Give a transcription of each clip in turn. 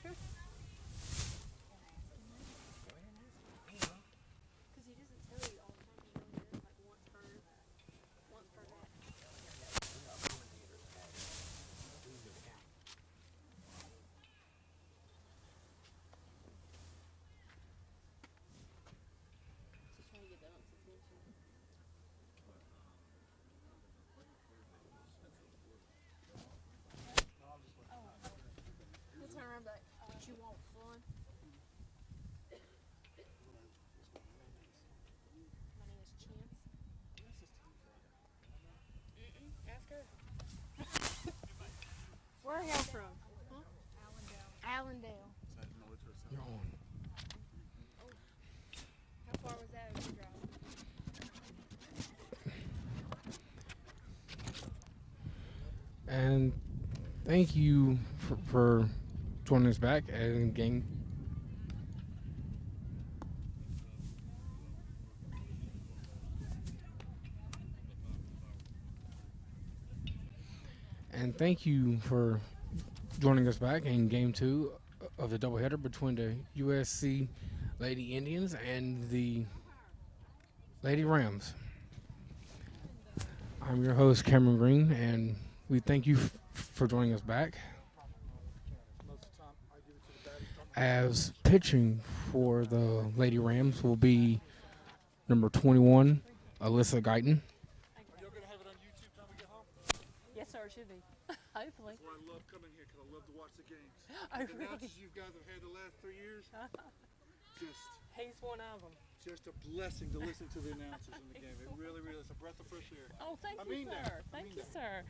he doesn't tell you all the time. He only does like once per match. Just trying to get the ump's attention. He'll turn around and be like, "What you want, son?" My name is Chance. Ask her. Where are y'all from? Huh? Allendale. You're on. How far was that over the drive? And thank you for joining us back and game. And thank you for joining us back in game 2 of the doubleheader between the USC Lady Indians and the Lady Rams. I'm your host, Cameron Green, and we thank you for joining us back. As pitching for the Lady Rams will be number 21, Alyssa Guyton. Y'all gonna have it on YouTube time we get home? Yes, sir. It should be. Hopefully. That's why I love coming here, because I love to watch the games. Oh, The really? announcers you guys have had the last 3 years, He's one of them. just a blessing to listen to the announcers in the game. It really, really is a breath of fresh air. Oh, thank I you, mean sir. that. I Thank mean you, that. sir.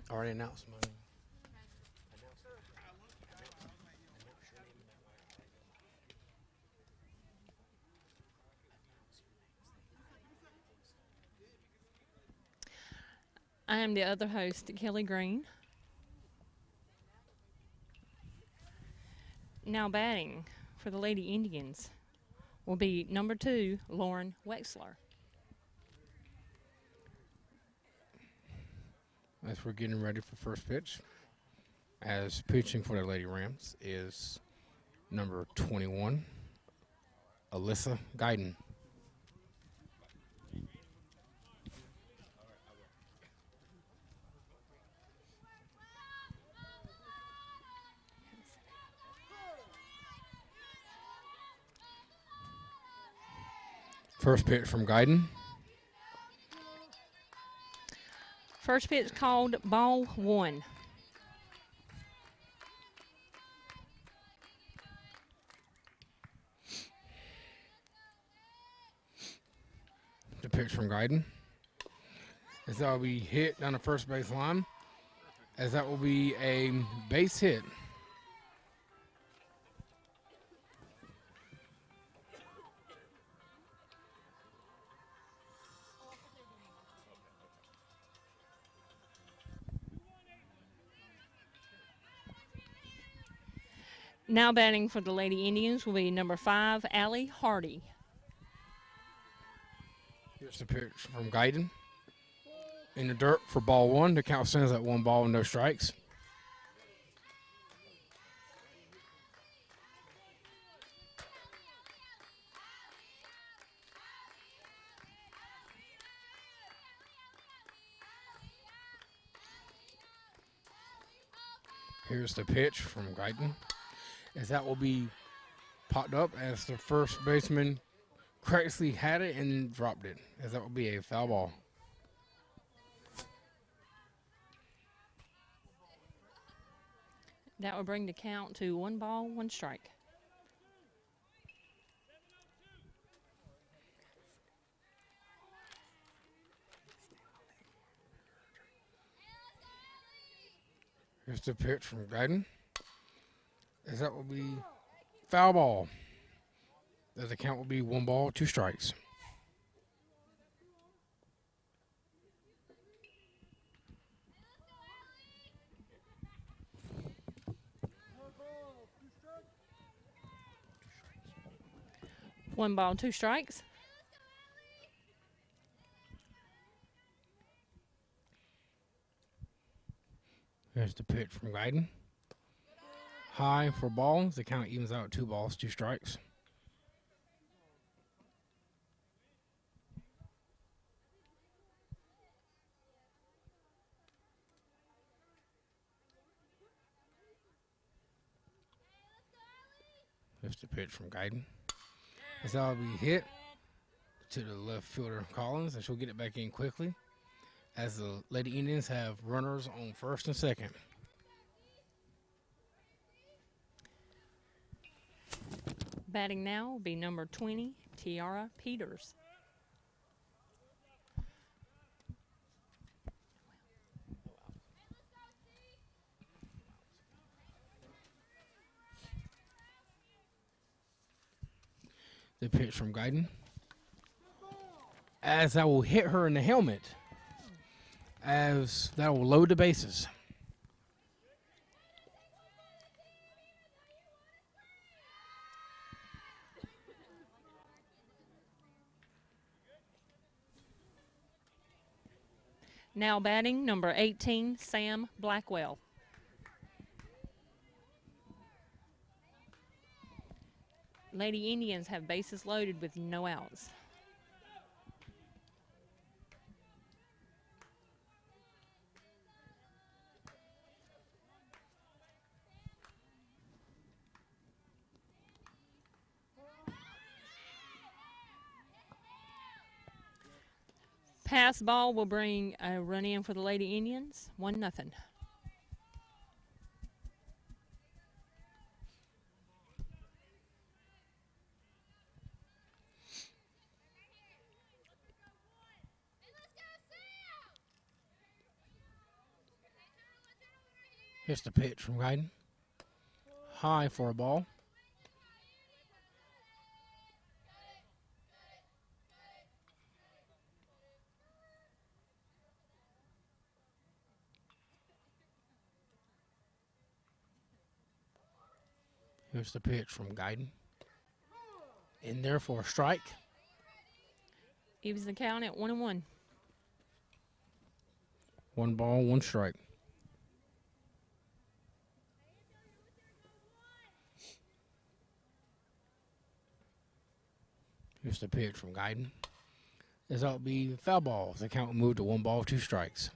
Already announced my name. I am the other host, Kelly Green. Now batting for the Lady Indians will be number 2, Lauren Wexler. As we're getting ready for first pitch, as pitching for the Lady Rams is number 21, Alyssa Guyton. First pitch from Guyton. First pitch called ball 1. The pitch from Guyton. As that will be hit down the first base line. As that will be a base hit. Now batting for the Lady Indians will be number 5, Allie Hardy. Here's the pitch from Guyton. In the dirt for ball 1. The count stands at 1 ball and no strikes. Here's the pitch from Guyton. As that will be popped up as the first baseman correctly had it and dropped it. As that will be a foul ball. That will bring the count to 1 ball, 1 strike. Here's the pitch from Guyton. As that will be foul ball. As the count will be 1 ball, 2 strikes. One ball, 2 strikes. Here's the pitch from Guyton. High for ball. The count evens out 2 balls, 2 strikes. Here's the pitch from Guyton. As that'll be hit to the left fielder Collins, and she'll get it back in quickly. As the Lady Indians have runners on first and second. Batting now will be number 20, Tiara Peters. The pitch from Guyton. As I will hit her in the helmet. As that will load the bases. Now batting number 18, Sam Blackwell. Lady Indians have bases loaded with no outs. Pass ball will bring a run in for the Lady Indians, 1-0. Here's the pitch from Guyton. High for a ball. Here's the pitch from Guyton. In there for a strike. Evens the count at 1-1. 1 ball, 1 strike. Here's the pitch from Guyton. This ought to be foul balls. The count will move to 1 ball, 2 strikes.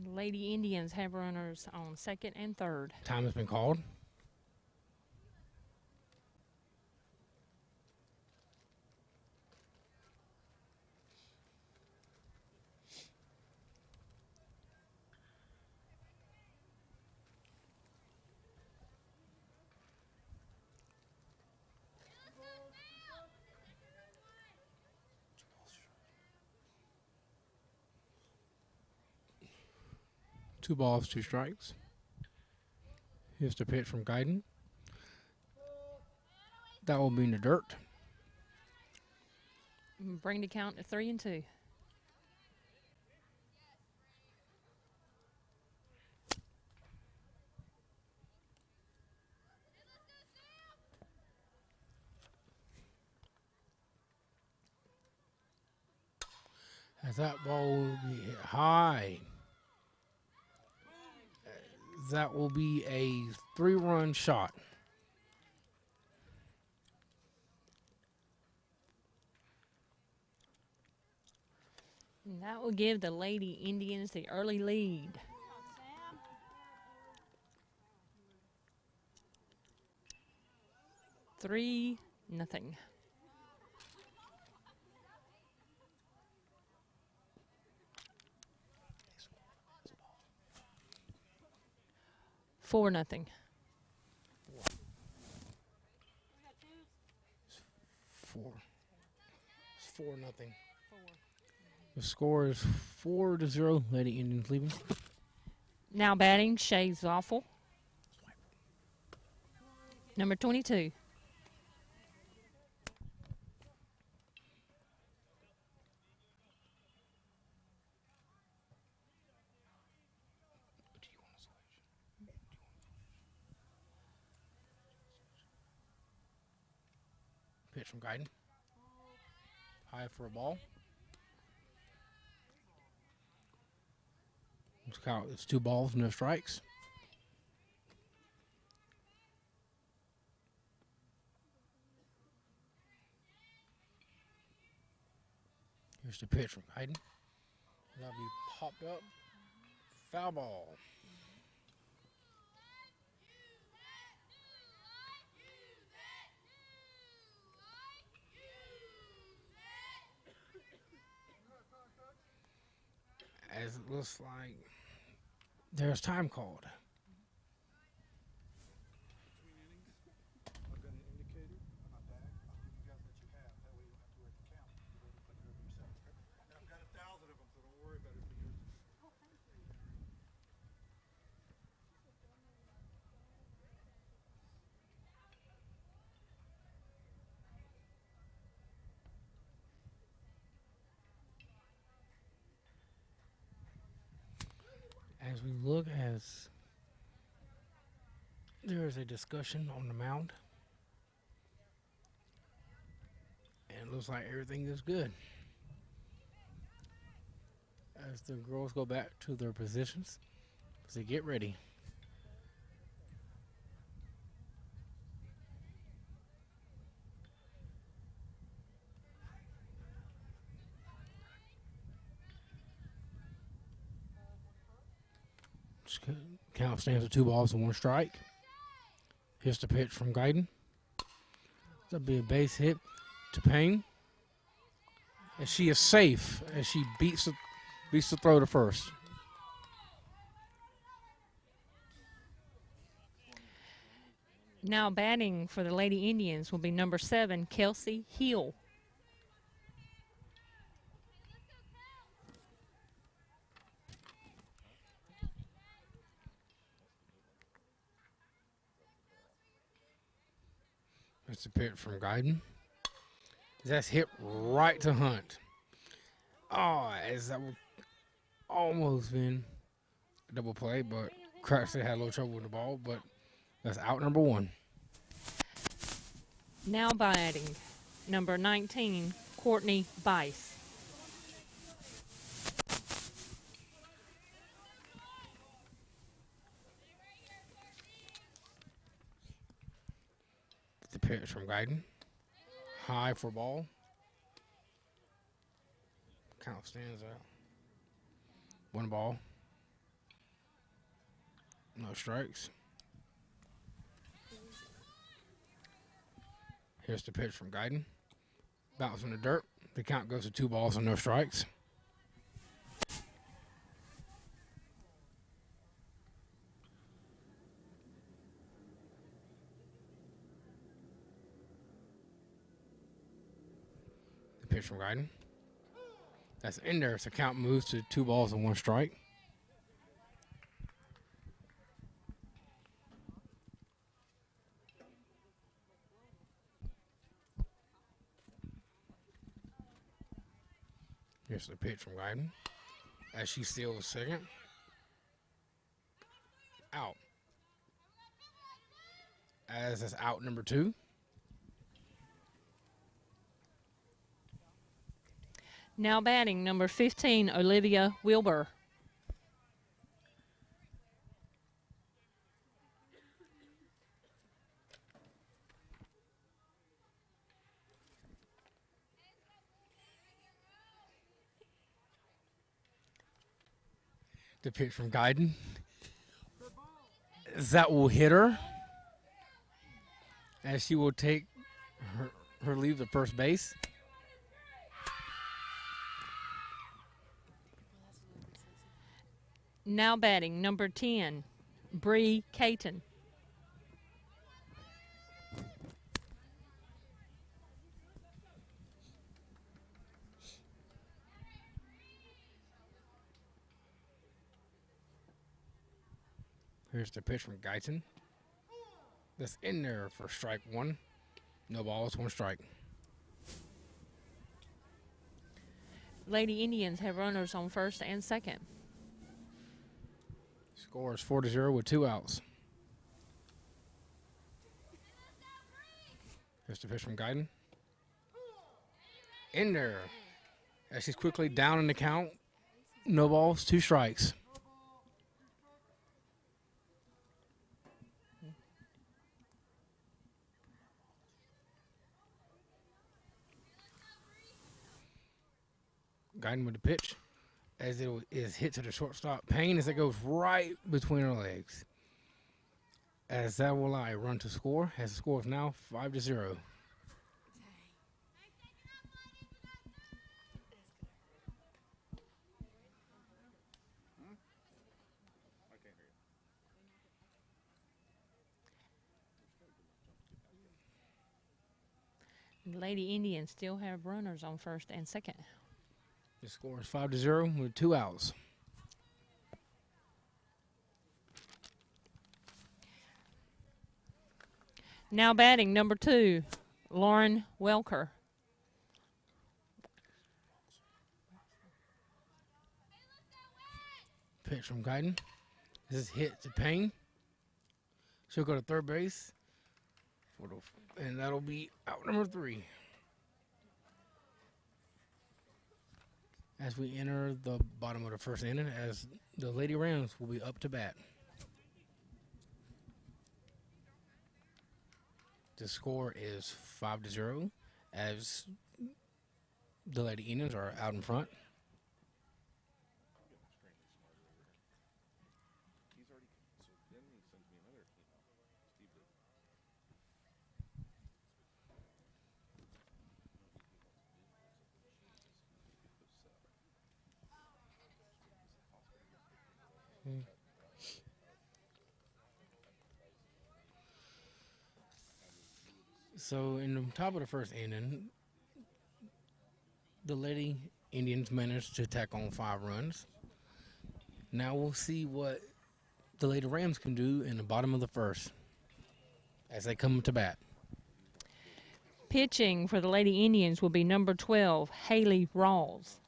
Lady Indians have runners on second and third. Time has been called. Two balls, 2 strikes. Here's the pitch from Guyton. That will be in the dirt. Bring the count to 3-2. As that ball will be hit high. That will be a 3-run shot. And that will give the Lady Indians the early lead. 3-0. Four nothing. 4. It's 4-0. The score is 4-0. Lady Indians leaving. Now batting, Shay Zoffel. Number 22. Pitch from Guyton. High for a ball. It's 2 balls, no strikes. Here's the pitch from Hayden. That'll be popped up. Foul ball. As it looks like there's time called. Between innings, I've got an indicator on my bag. I'll give you guys what you have. That way you don't have to write the count. You go to click it over yourself. Okay? And I've got 1,000 of them, so don't worry about it for yours. As we look, as there is a discussion on the mound, and it looks like everything is good. As the girls go back to their positions, as they get ready. Count stands at 2 balls and 1 strike. Here's the pitch from Guyton. That'll be a base hit to Payne. And she is safe as she beats the throw to first. Now batting for the Lady Indians will be number 7, Kelsey Hill. That's a pitch from Guyton. That's hit right to Hunt. Oh, as that would almost been a double play, but Crackstead had a little trouble with the ball, but that's out number 1. Now batting number 19, Courtney Bice. The pitch from Guyton. High for ball. Count stands out. 1 ball. No strikes. Here's the pitch from Guyton. Bounce in the dirt. The count goes to 2 balls and no strikes. The pitch from Guyton. That's in there. So count moves to 2 balls and 1 strike. Here's the pitch from Guyton. As she steals second. Out. As that's out number 2. Now batting number 15, Olivia Wilbur. The pitch from Guyton. That will hit her. As she will take her leave at first base. Now batting number 10, Bree Caton. Here's the pitch from Guyton. That's in there for strike 1. No balls, 1 strike. Lady Indians have runners on first and second. Score is 4-0 with 2 outs. Here's the pitch from Guyton. In there. As she's quickly down in the count. No balls, 2 strikes. Guiding with the pitch as it is hit to the shortstop. Payne as it goes right between her legs. As that will allow a run to score. As the score is now 5-0. The Lady Indians still have runners on first and second. The score is 5-0 with 2 outs. Now batting, number 2, Lauren Welker. Pitch from Guyton. This is hit to Payne. She'll go to third base. And that'll be out number 3. As we enter the bottom of the first inning, as the Lady Rams will be up to bat. The score is 5-0 as the Lady Indians are out in front. So in the top of the first inning, the Lady Indians managed to tack on 5 runs. Now we'll see what the Lady Rams can do in the bottom of the first as they come to bat. Pitching for the Lady Indians will be number 12, Haley Rawls.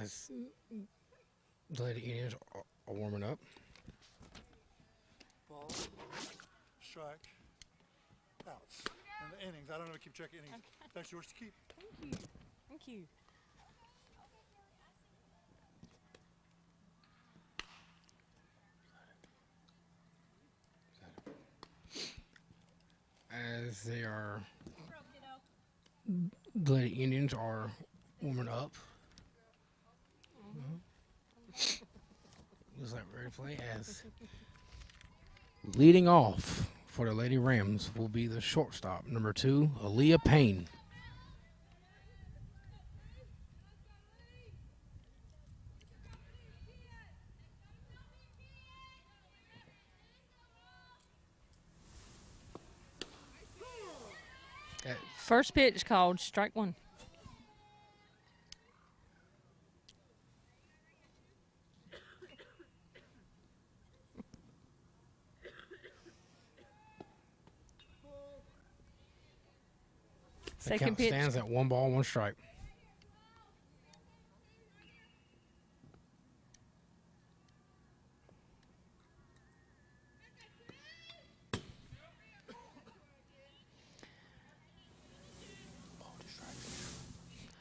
As the Lady Indians are warming up. Ball, strike, outs. And the innings, I don't know, keep track of innings. That's yours to keep. Thank you. Thank you. As they are, the Lady Indians are warming up. Looks like ready to play as leading off for the Lady Rams will be the shortstop, number 2, Aaliyah Payne. First pitch called strike 1. The Second count pitch. stands at 1 ball, 1 strike.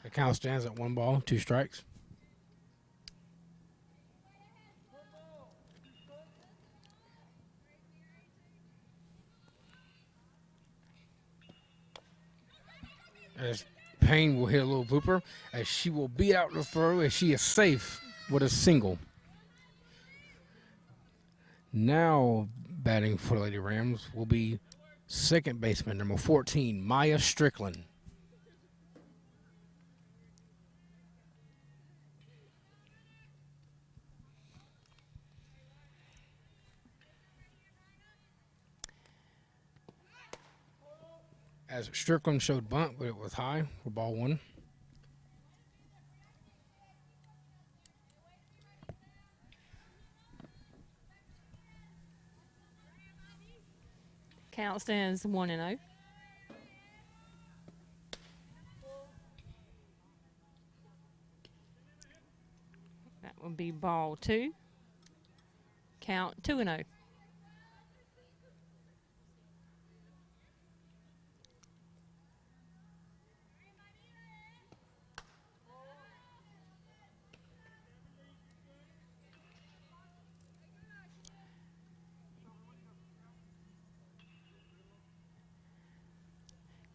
The count stands at 1 ball, 2 strikes. As Payne will hit a little blooper, as she will beat out the throw, as she is safe with a single. Now batting for the Lady Rams will be second baseman, number 14, Maya Strickland. As Strickland showed bunt, but it was high for ball 1. Count stands 1-0. will be ball 2. Count 2-0.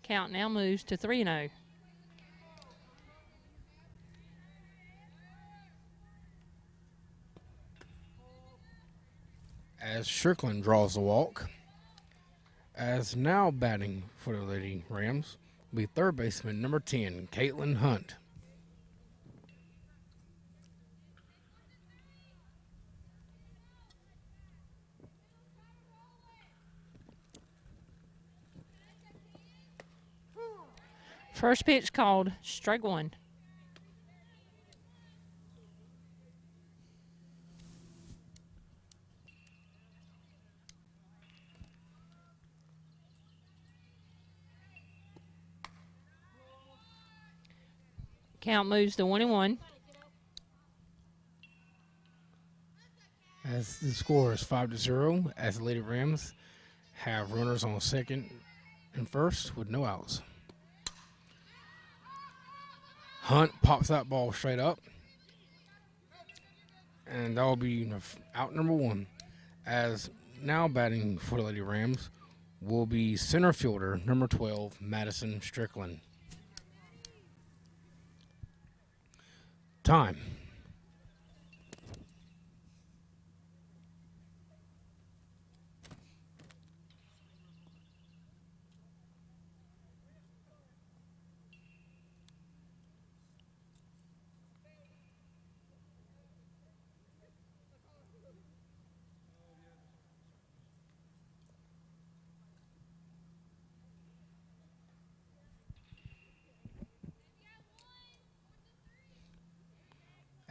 Count now moves to 3-0. As Strickland draws the walk. As now batting for the Lady Rams will be third baseman number 10, Caitlin Hunt. First pitch called strike 1. Count moves to 1-1. As the score is 5-0, as the Lady Rams have runners on second and first with no outs. Hunt pops that ball straight up, and that will be out number 1. As now batting for the Lady Rams will be center fielder number 12, Madison Strickland. Time.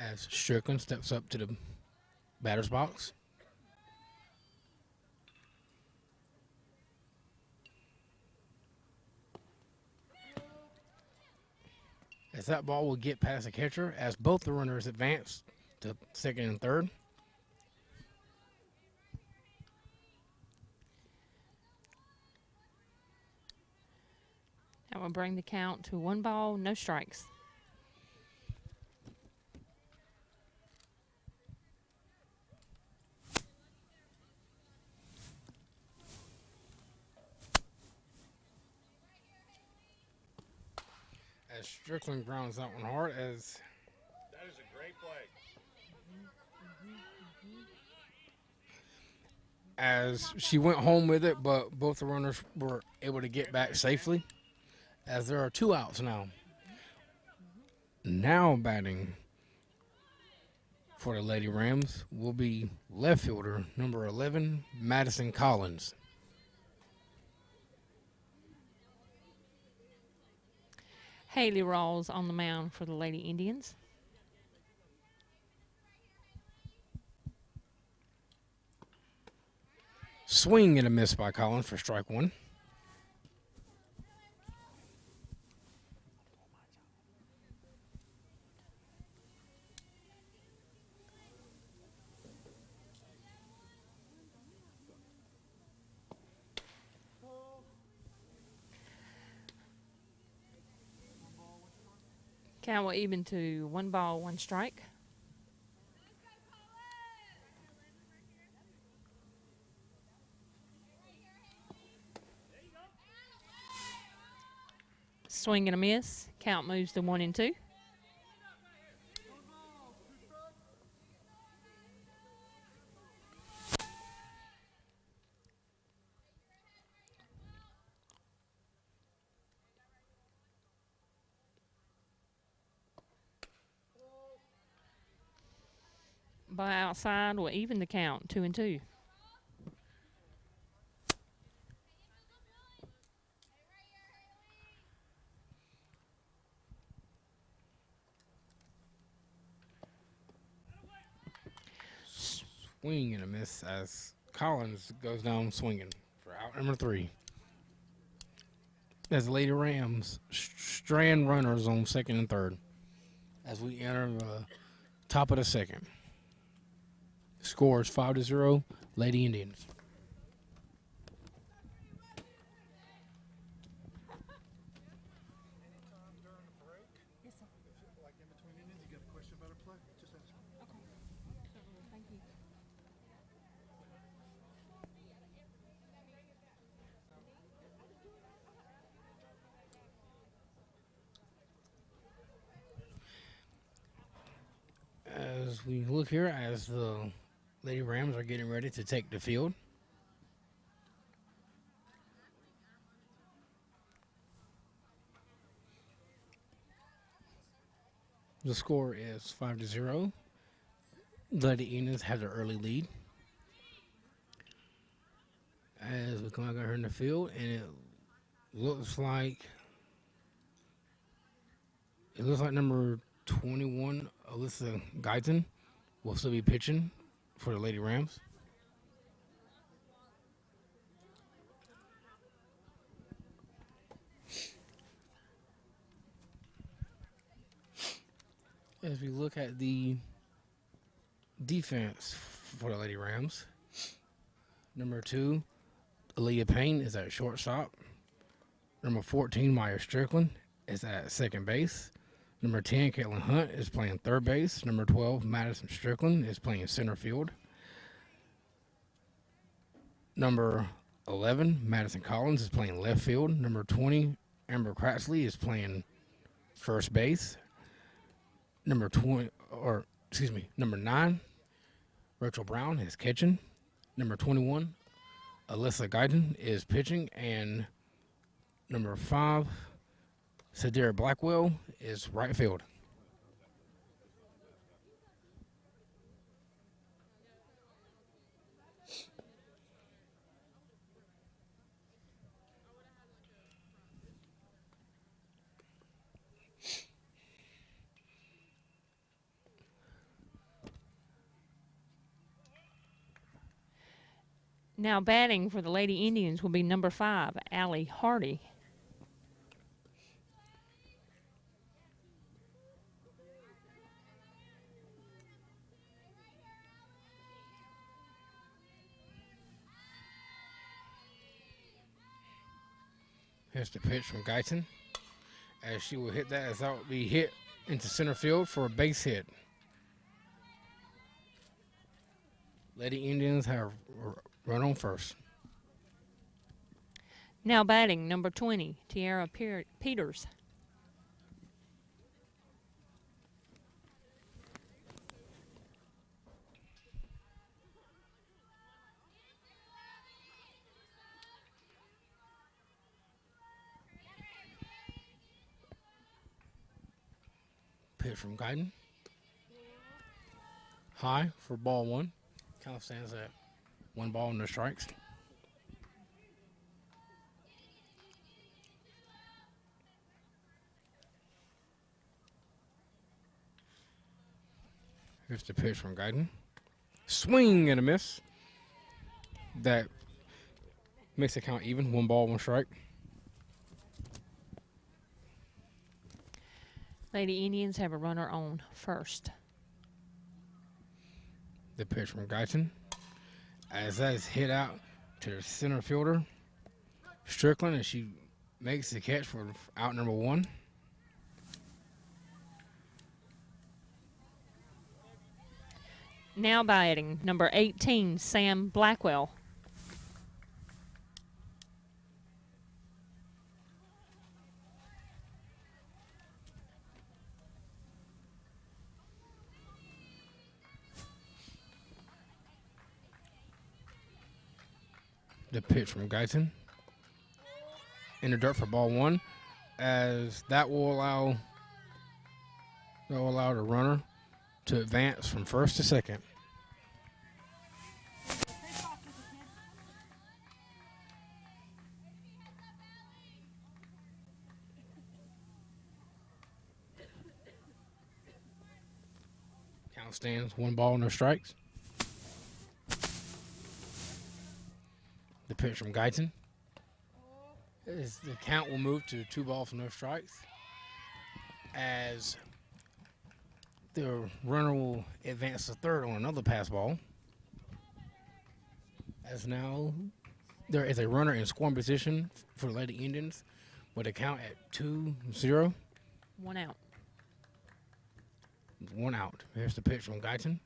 As Strickland steps up to the batter's box. As that ball will get past the catcher, as both the runners advance to second and third. That will bring the count to 1 ball, no strikes. As Strickland grounds that one hard, as That is a great play. as she went home with it, but both the runners were able to get back safely. As there are 2 outs now. Now batting for the Lady Rams will be left fielder number 11, Madison Collins. Haley Rawls on the mound for the Lady Indians. Swing and a miss by Collins for strike 1. Count will even to 1 ball, 1 strike. Swing and a miss. Count moves to 1-2. By outside will even the count, 2-2. Swing and a miss as Collins goes down swinging for out number 3. As the Lady Rams strand runners on second and third. As we enter the Top of the second. Score is 5-0, Lady Indians. Anytime during the break, Yes, sir. like in between innings, you got a question about a play, just ask me. Okay. Thank you. As we look here, as the Lady Rams are getting ready to take the field. The score is 5-0. The Lady Indians have the early lead. As we come out here in the field, and it looks like number 21, Alyssa Guyton, will still be pitching for the Lady Rams. As we look at the defense for the Lady Rams, number 2, Aaliyah Payne is at shortstop. Number 14, Maya Strickland is at second base. Number 10, Caitlin Hunt is playing third base. Number 12, Madison Strickland is playing center field. Number 11, Madison Collins is playing left field. Number 20, Amber Cratsley is playing first base. Number 9, Rachel Brown is catching. Number 21, Alyssa Guyton is pitching, and number 5, Sadira Blackwell is right field. Now batting for the Lady Indians will be number 5, Allie Hardy. Here's the pitch from Guyton. As she will hit that, as that will be hit into center field for a base hit. Lady Indians have run on first. Now batting number 20, Tiara Peters. Pitch from Guyton. High for ball 1. Count stands at 1 ball, no strikes. Here's the pitch from Guyton. Swing and a miss. That makes the count even. 1 ball, 1 strike. Lady Indians have a runner on first. The pitch from Guyton. As that is hit out to the center fielder, Strickland, and she makes the catch for out number 1. Now batting number 18, Sam Blackwell. The pitch from Guyton. In the dirt for ball 1, as that will allow the runner to advance from first to second. Count stands 1 ball, no strikes. The pitch from Guyton. The count will move to 2 balls, no strikes. As The runner will advance to third on another pass ball. As now there is a runner in scoring position for the Lady Indians with a count at 2-0. 1 out. 1 out. Here's the pitch from Guyton.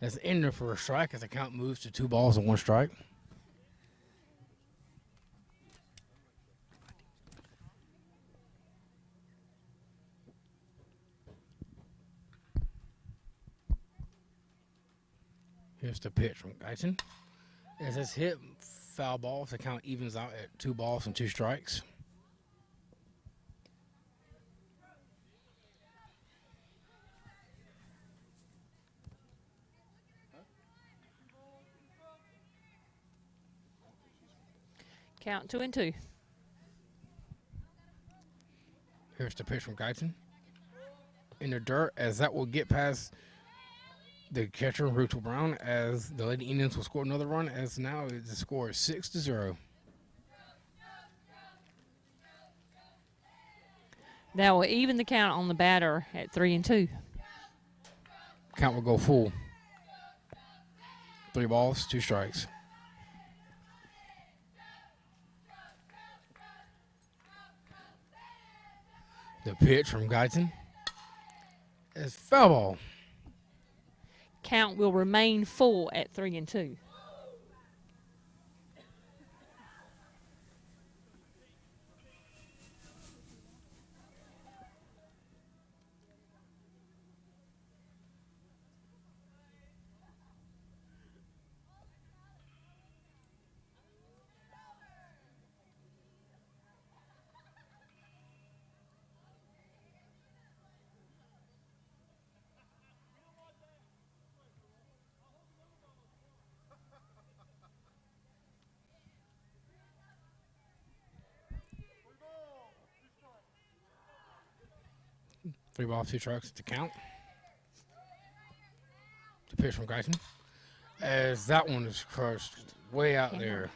That's in there for a strike as the count moves to 2 balls and 1 strike. Here's the pitch from Guyton. As it's hit, foul ball, the count evens out at 2 balls and 2 strikes. Count 2-2. Here's the pitch from Guyton. In the dirt, as that will get past the catcher, Rachel Brown, as the Lady Indians will score another run, as now the score is 6-0. That will even the count on the batter at 3-2. Count will go full. 3 balls, 2 strikes. The pitch from Guyton is foul ball. Count will remain full at 3-2. Three balls, 2 strikes to count. The pitch from Guyton. As that one is crushed way out there.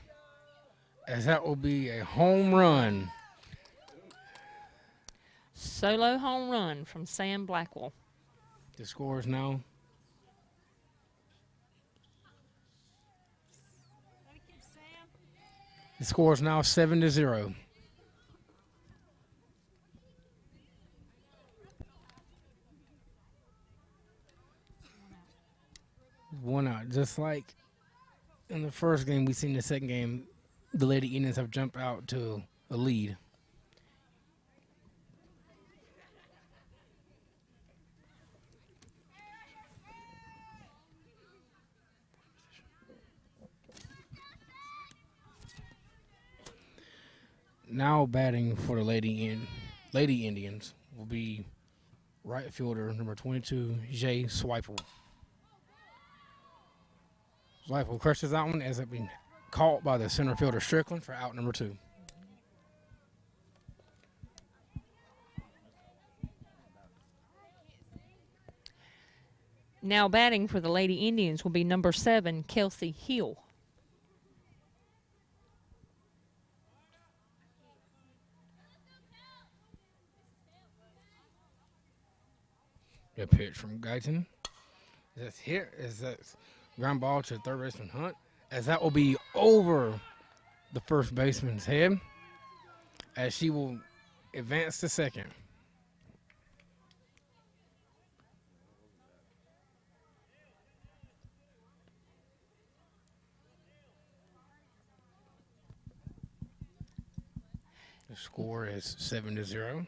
As that will be a home run. Solo home run from Sam Blackwell. The score is now the score is now 7-0. One out. Just like in the first game, we seen the second game, the Lady Indians have jumped out to a lead. Now batting for the Lady Indians will be right fielder number 22, Jay Swipel. Swipel crushes that one as it being caught by the center fielder Strickland for out number 2. Now batting for the Lady Indians will be number 7, Kelsey Hill. The pitch from Guyton. That's hit. Is that ground ball to third baseman Hunt. As that will be over the first baseman's head. As she will advance to second. The score is 7-0.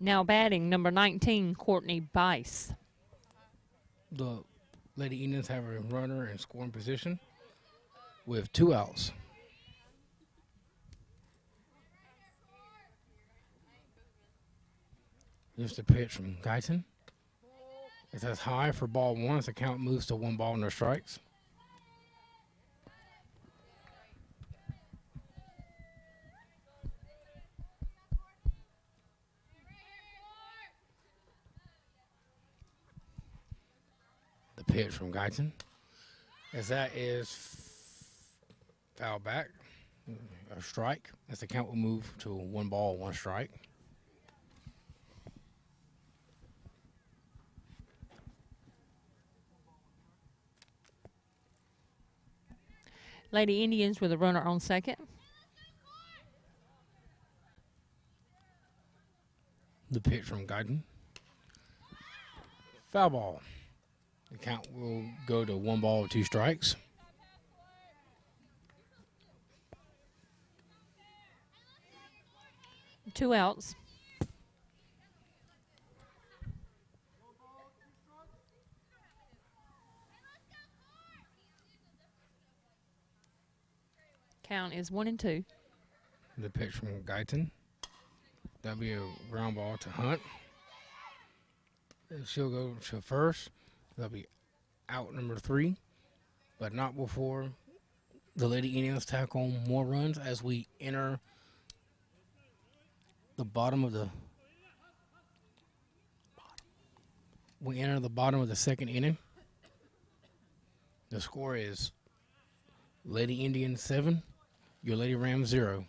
Now batting number 19, Courtney Bice. The Lady Indians have a runner in scoring position with 2 outs. Here's the pitch from Guyton. It says high for ball 1 as the count moves to 1 ball, no strikes. The pitch from Guyton, as that is foul back, a strike, as the count will move to 1 ball, 1 strike. Lady Indians with a runner on second. The pitch from Guyton. Foul ball. The count will go to 1 ball, 2 strikes. Two outs. Count is 1-2. The pitch from Guyton. That'll be a ground ball to Hunt. She'll go to first. That'll be out number 3, but not before the Lady Indians tack on more runs as we enter the bottom of the second inning. The score is Lady Indians 7, your Lady Rams 0.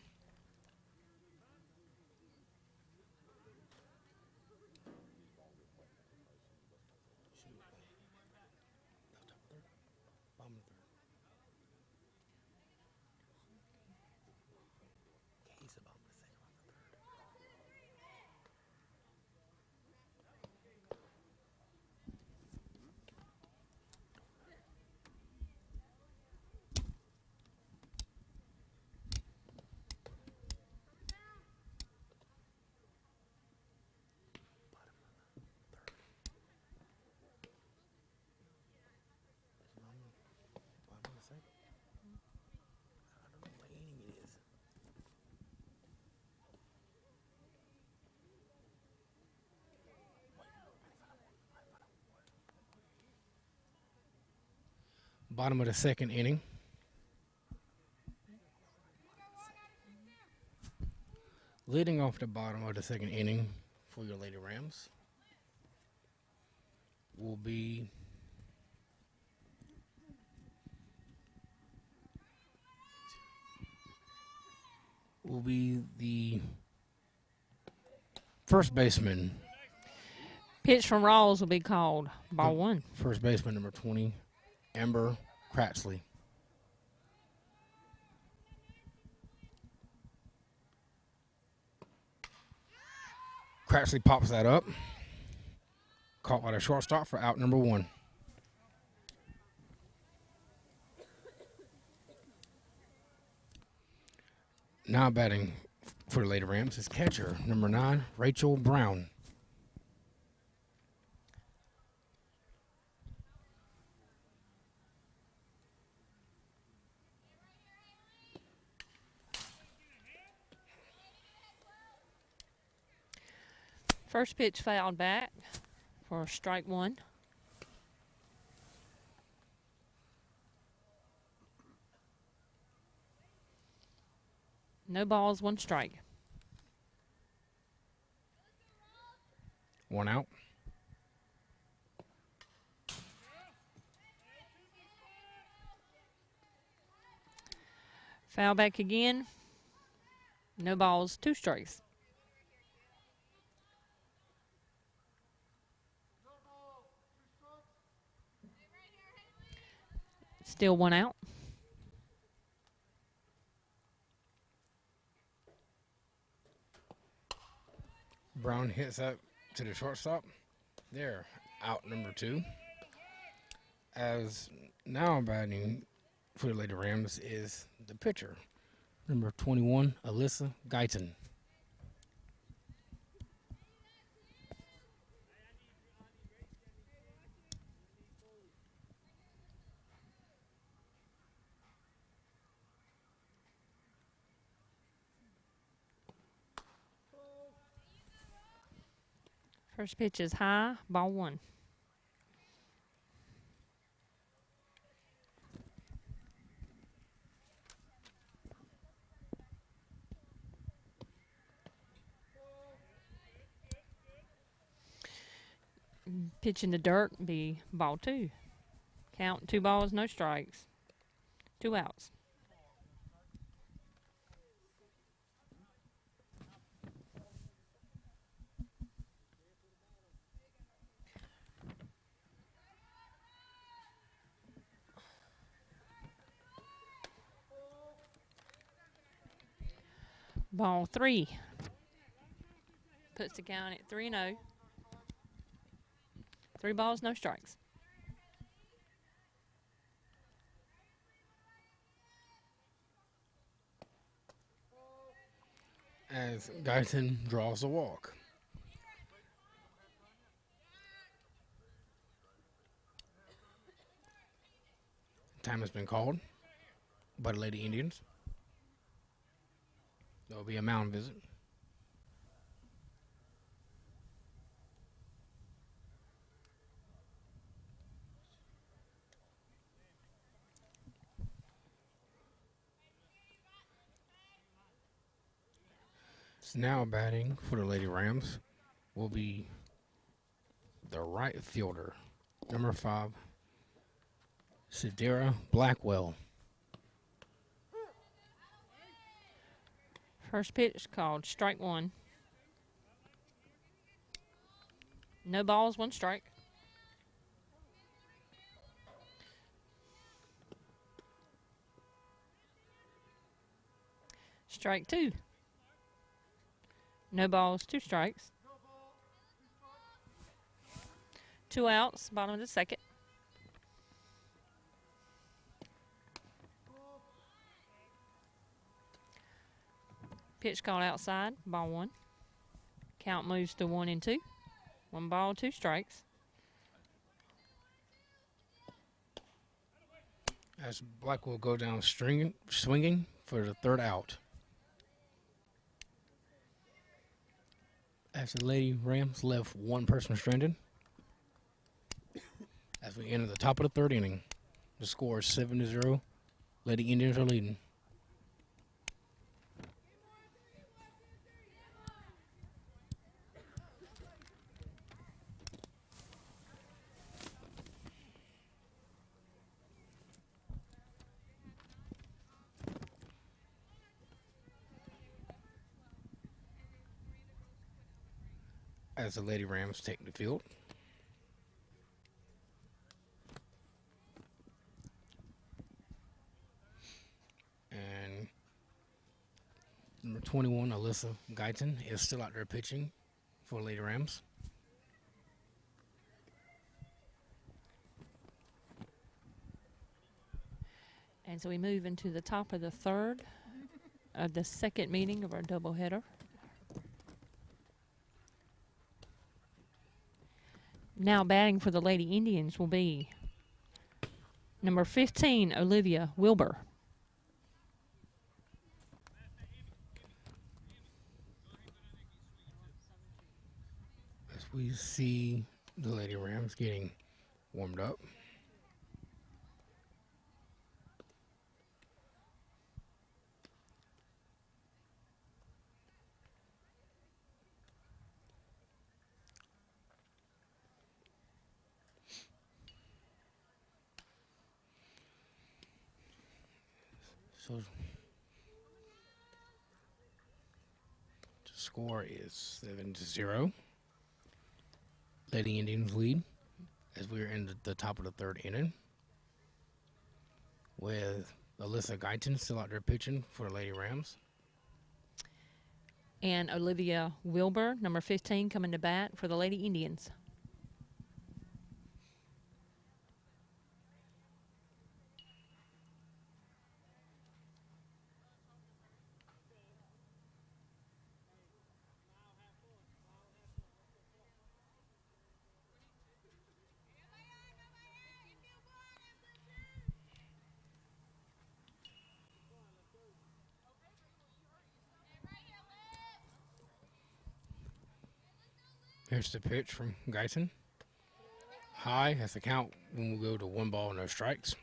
Bottom of the second inning. Leading off the bottom of the second inning for your Lady Rams will be the first baseman. Pitch from Rawls will be called. Ball 1. First baseman number 20, Amber Cratsley. Cratsley pops that up. Caught by the shortstop for out number 1. Now batting for the Lady Rams is catcher number 9, Rachel Brown. First pitch fouled back for strike 1. No balls, 1 strike. 1 out. Foul back again. No balls, 2 strikes. Still 1 out. Brown hits up to the shortstop. There, out number 2. As now batting for the Lady Rams is the pitcher, number 21, Alyssa Guyton. First pitch is high, ball 1. Pitch in the dirt, be ball 2. Count 2 balls, no strikes. 2 outs. Ball 3. Puts the count at 3-0. 3 balls, no strikes. As Guyton draws a walk. Time has been called by the Lady Indians. There will be a mound visit. Now batting for the Lady Rams will be the right fielder, number 5, Sidera Blackwell. First pitch called strike 1. No balls, 1 strike. Strike 2. No balls, 2 strikes. 2 outs, bottom of the second. Pitch called outside, ball 1. Count moves to 1-2. 1 ball, 2 strikes. As Black will go down swinging for the 3rd out. As the Lady Rams left 1 person stranded. As we enter the top of the 3rd inning, the score is 7-0. Lady Indians are leading. As the Lady Rams take the field. And number 21, Alyssa Guyton, is still out there pitching for Lady Rams. And so we move into the top of the 3rd of the 2nd meeting of our doubleheader. Now batting for the Lady Indians will be number 15, Olivia Wilbur. As we see the Lady Rams getting warmed up. So the score is 7-0. Lady Indians lead as we're in the top of the 3rd inning. With Alyssa Guyton still out there pitching for the Lady Rams. And Olivia Wilbur, number 15, coming to bat for the Lady Indians. Here's the pitch from Guyton. High has the count when we go to 1 ball, no strikes.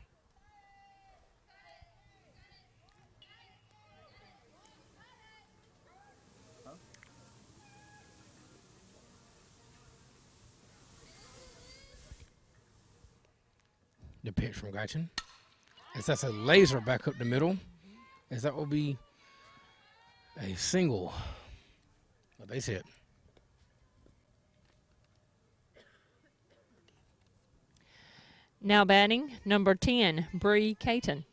The pitch from Guyton. As that's a laser back up the middle. As that will be a single. A base hit. Now batting, number 10, Bree Caton.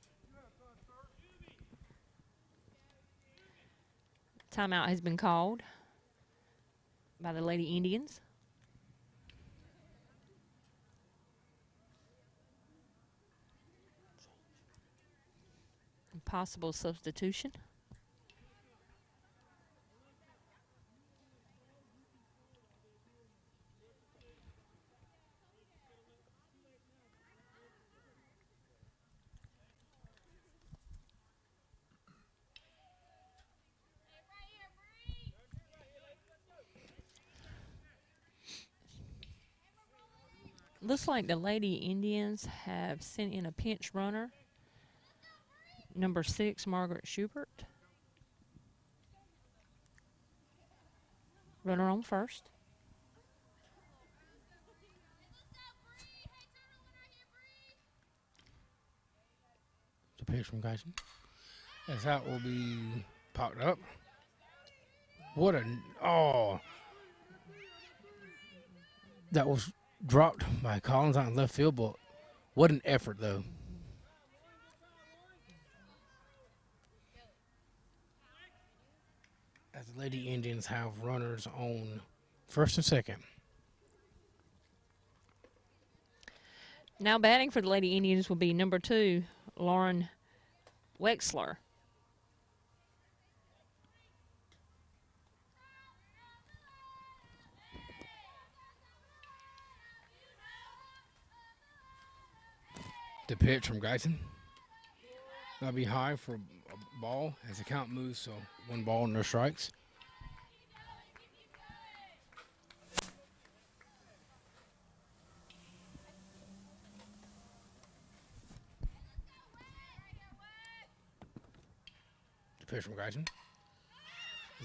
Timeout has been called by the Lady Indians. Possible substitution. Looks like the Lady Indians have sent in a pinch runner. Number 6, Margaret Schubert. Runner on first. The pitch from Guyton. As that will be popped up. What a that was dropped by Collins out in left field, but what an effort though. As the Lady Indians have runners on first and second. Now batting for the Lady Indians will be number 2, Lauren Wexler. The pitch from Guyton. That'll be high for a ball as the count moves, so 1 ball, no strikes. The pitch from Guyton.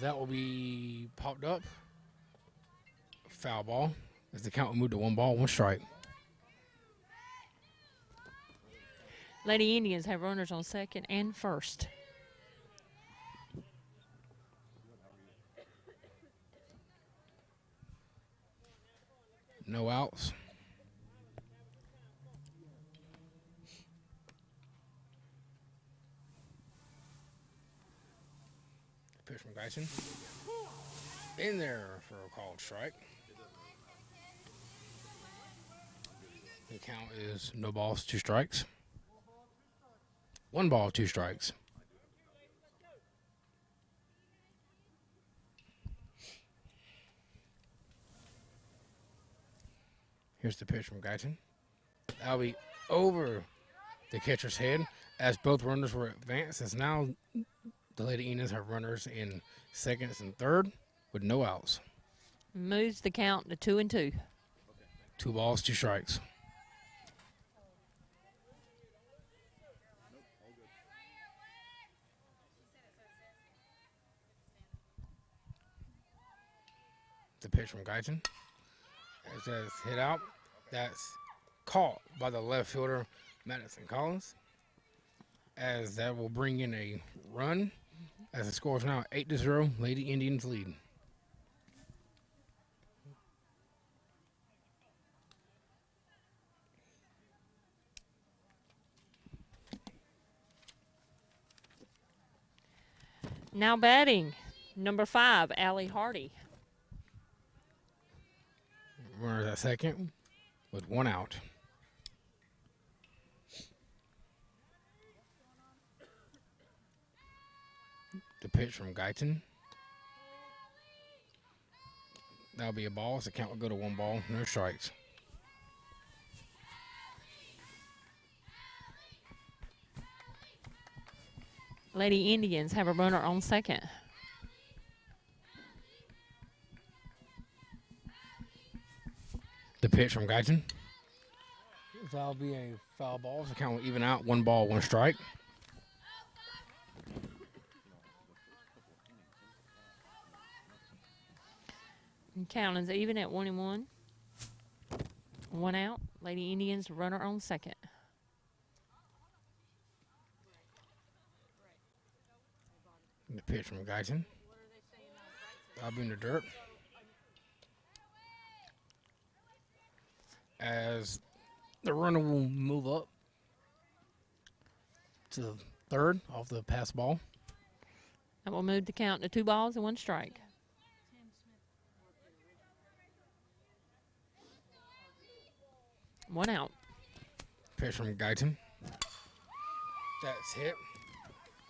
That will be popped up. Foul ball as the count will move to 1 ball, 1 strike. Lady Indians have runners on second and first. No outs. Pitch from Guyton. In there for a called strike. The count is no balls, 2 strikes. 1 ball, 2 strikes. Here's the pitch from Guyton. That'll be over the catcher's head as both runners were advanced. As now the Lady Indians have runners in second and third with no outs. Moves the count to 2-2. 2 balls, 2 strikes. The pitch from Guyton. As that's hit out, that's caught by the left fielder, Madison Collins. As that will bring in a run. As the score is now 8-0, Lady Indians lead. Now batting, number 5, Allie Hardy. Runners at second with 1 out. The pitch from Guyton. That'll be a ball, so the count will go to 1 ball, no strikes. Lady Indians have a runner on second. The pitch from Guyton. That'll be a foul ball, so the count will even out, 1 ball, 1 strike. And count is even at 1-1. 1 out. Lady Indians runner on second. The pitch from Guyton. That'll be in the dirt. As the runner will move up to third off the pass ball. That will move the count to 2 balls and 1 strike. One out. Pitch from Guyton. That's hit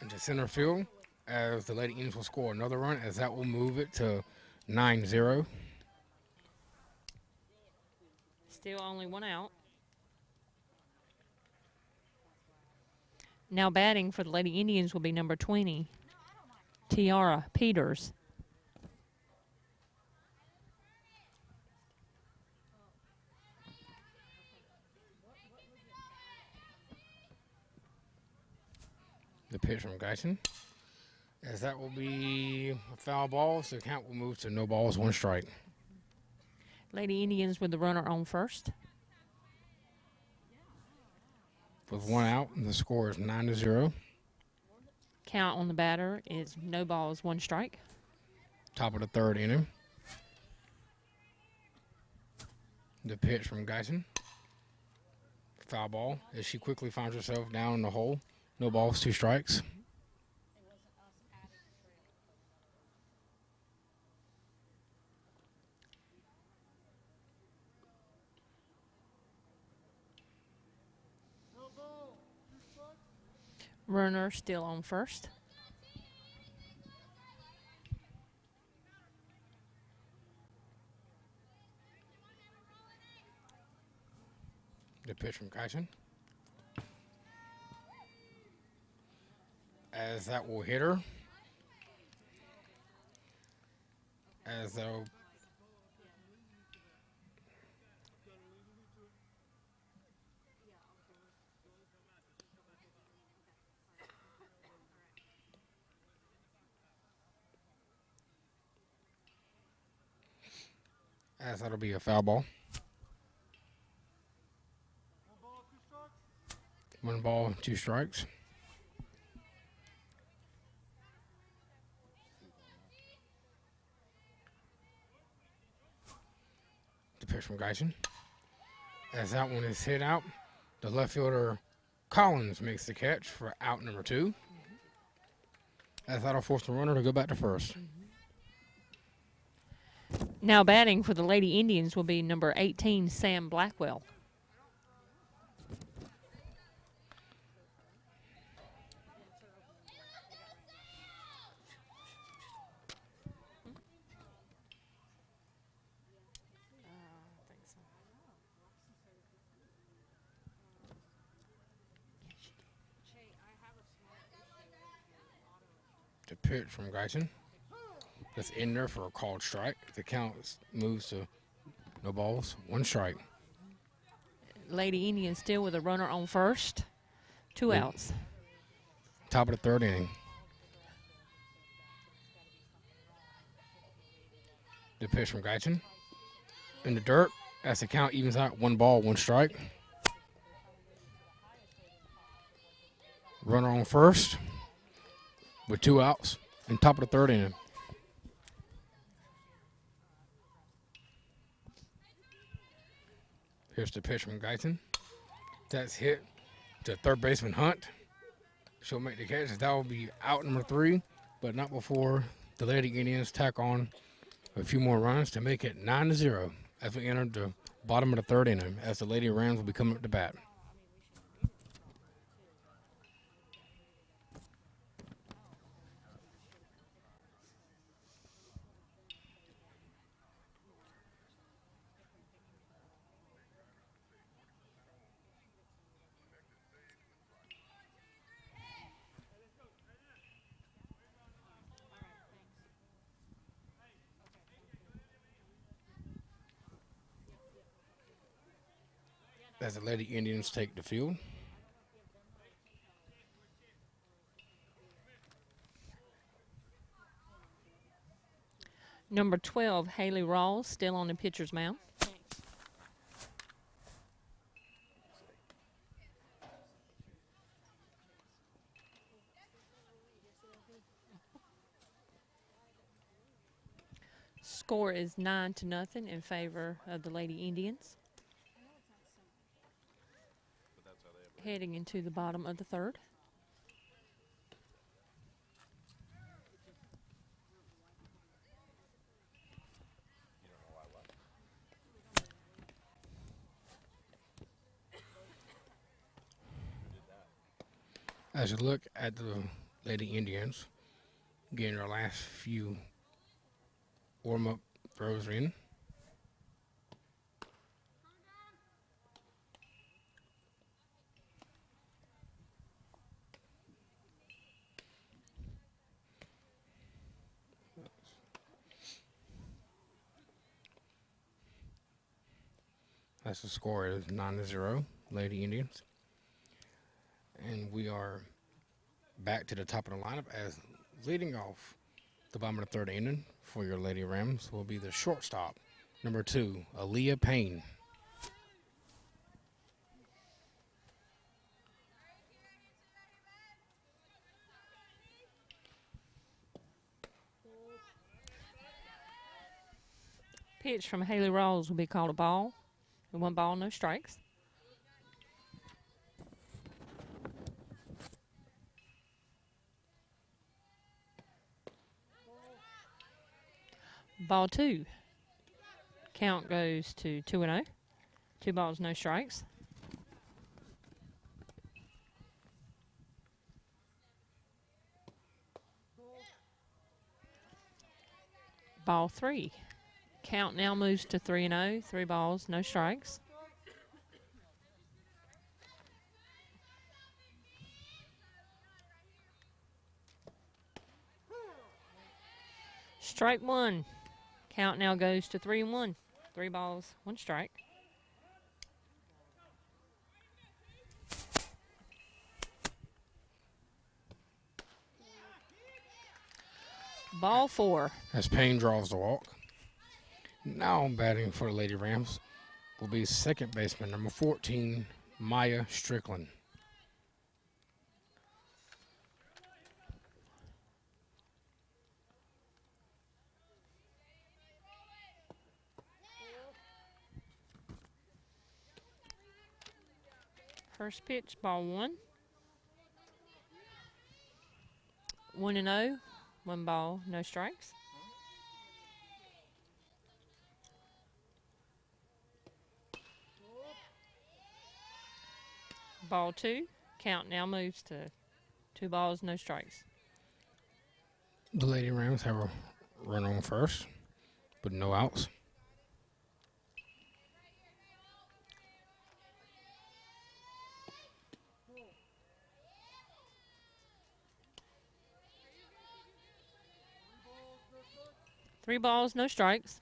into center field as the Lady Indians will score another run as that will move it to 9-0. Still only 1 out. Now batting for the Lady Indians will be number 20, Tiara Peters. The pitch from Guyton. As that will be a foul ball, so the count will move to no balls, 1 strike. Lady Indians with the runner on first. With 1 out, and the score is 9-0. Count on the batter is no balls, 1 strike. Top of the 3rd inning. The pitch from Guyton. Foul ball as she quickly finds herself down in the hole. No balls, 2 strikes. Runner still on first. The pitch from Guyton. As that will hit her. As though as that'll be a foul ball. 1 ball, 2 strikes. The pitch from Guyton. As that one is hit out, the left fielder Collins makes the catch for out number 2. As that'll force the runner to go back to first. Now batting for the Lady Indians will be number 18, Sam Blackwell. The pitch from Guyton. That's in there for a called strike. The count moves to no balls, 1 strike. Lady Indians still with a runner on first. 2 outs. Top of the 3rd inning. The pitch from Guyton. In the dirt, as the count evens out, 1 ball, 1 strike. Runner on first with 2 outs and top of the 3rd inning. Here's the pitch from Guyton. That's hit to 3rd baseman Hunt. She'll make the catch. That will be out number 3, but not before the Lady Indians tack on a few more runs to make it 9-0 as we enter the bottom of the 3rd inning as the Lady Rams will be coming up to bat. As the Lady Indians take the field. Number 12, Haley Rawls, still on the pitcher's mound. Score is 9-0 in favor of the Lady Indians. Heading into the bottom of the 3rd. As you look at the Lady Indians, getting their last few warm-up throws in. That's the score is 9-0, Lady Indians. And we are back to the top of the lineup as leading off the bottom of the third inning for your Lady Rams will be the shortstop, number 2, Aaliyah Payne. Pitch from Haley Rawls will be called a ball. 1 ball, no strikes. Ball 2. Count goes to 2-0. 2 balls, no strikes. Ball 3. Count now moves to 3-0. 3 balls, no strikes. Strike 1. Count now goes to 3-1. 3 balls, 1 strike. Ball 4. As Payne draws the walk. Now batting for the Lady Rams will be second baseman, number 14, Maya Strickland. First pitch, ball 1. 1-0. 1 ball, no strikes. Ball 2. Count now moves to 2 balls, no strikes. The Lady Rams have a run on first, but no outs. Three balls, no strikes.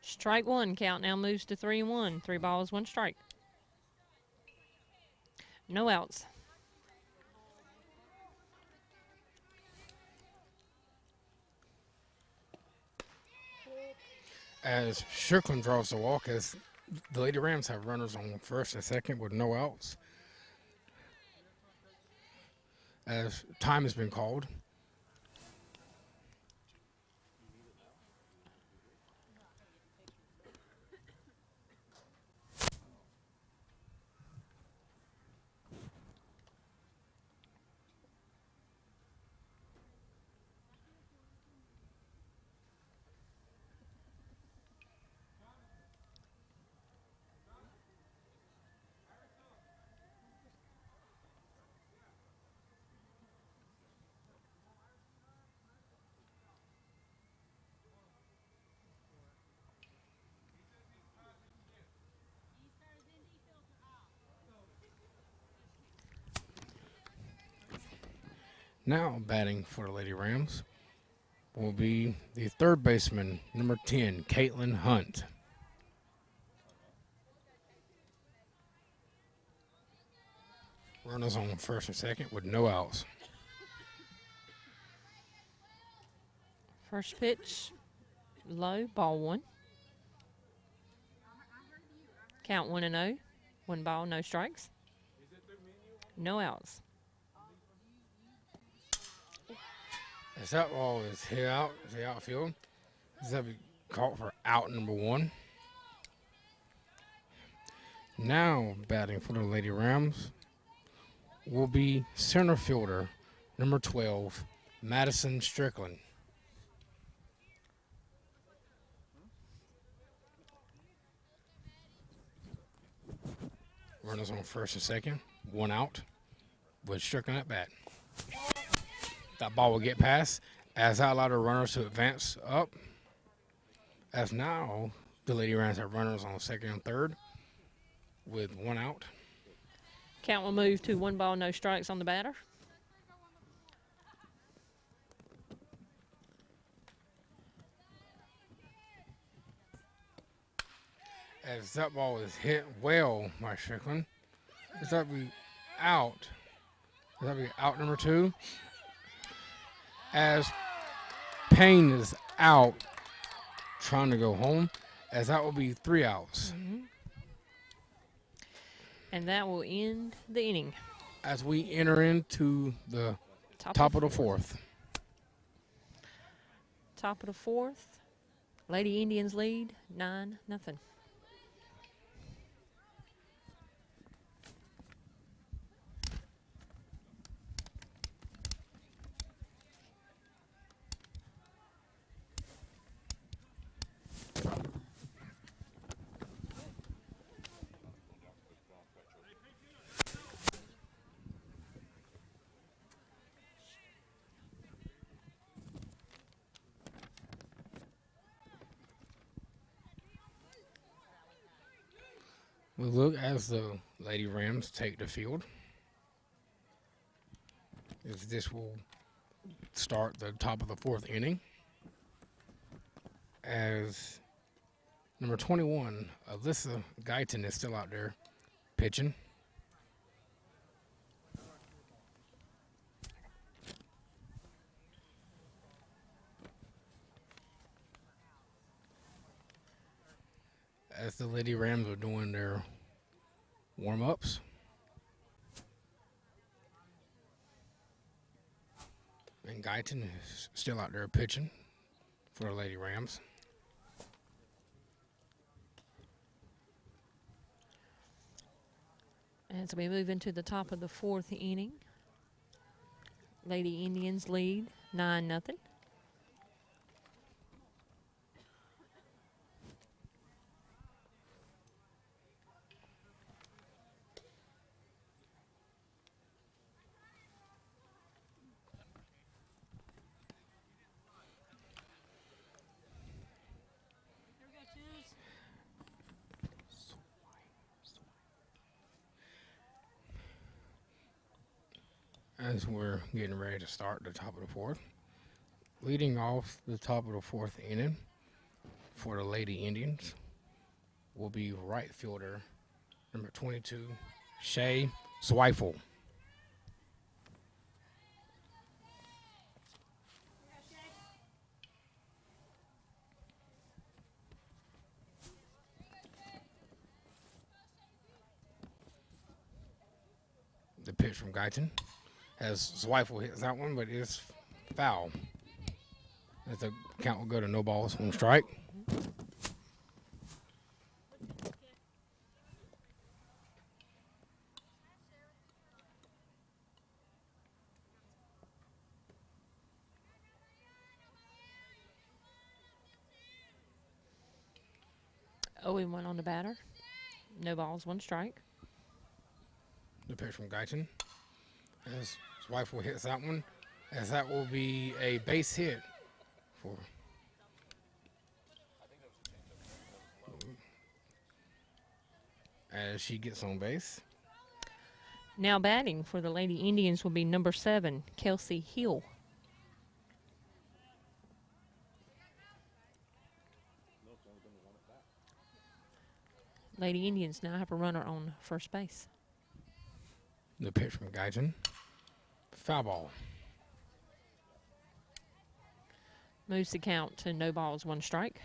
Strike 1. Count now moves to 3-1. 3 balls, 1 strike. No outs. As Strickland draws the walk, as the Lady Rams have runners on first and second with no outs. As time has been called. Now batting for the Lady Rams will be the third baseman, number 10, Caitlin Hunt. Runners on first and second with no outs. First pitch, low, ball 1. Count 1-0. 1 ball, no strikes. No outs. As that ball is hit out, the outfield. This will be caught for out number 1. Now batting for the Lady Rams will be center fielder, number 12, Madison Strickland. Runners on first and second. 1 out. With stricken at bat. That ball will get past. As that allowed the runners to advance up. As now the Lady Rams have runners on second and third. With 1 out. Count will move to 1 ball, no strikes on the batter. As that ball is hit well by Strickland. Is that be out? Is that be out number 2? As Payne is out trying to go home, as that will be 3 outs. And that will end the inning. As we enter into the top of the fourth. Top of the fourth. Lady Indians lead 9-0. We look as the Lady Rams take the field. As this will start the top of the fourth inning. As number 21, Alyssa Guyton, is still out there pitching. As the Lady Rams are doing their warm-ups. And Guyton is still out there pitching for the Lady Rams. As we move into the top of the fourth inning, Lady Indians lead 9-0. As we're getting ready to start the top of the fourth. Leading off the top of the fourth inning for the Lady Indians will be right fielder number 22, Shay Zweifel. The pitch from Guyton. As Zweifel hits that one, but it's foul. As the count will go to no balls, 1 strike. Oh, and 1 on the batter. No balls, 1 strike. The pitch from Guyton. As Zweifel hits that one, as that will be a base hit for as she gets on base. Now batting for the Lady Indians will be number 7, Kelsey Hill. Lady Indians now have a runner on first base. The pitch from Guyton. Foul ball. Moves the count to no balls, 1 strike.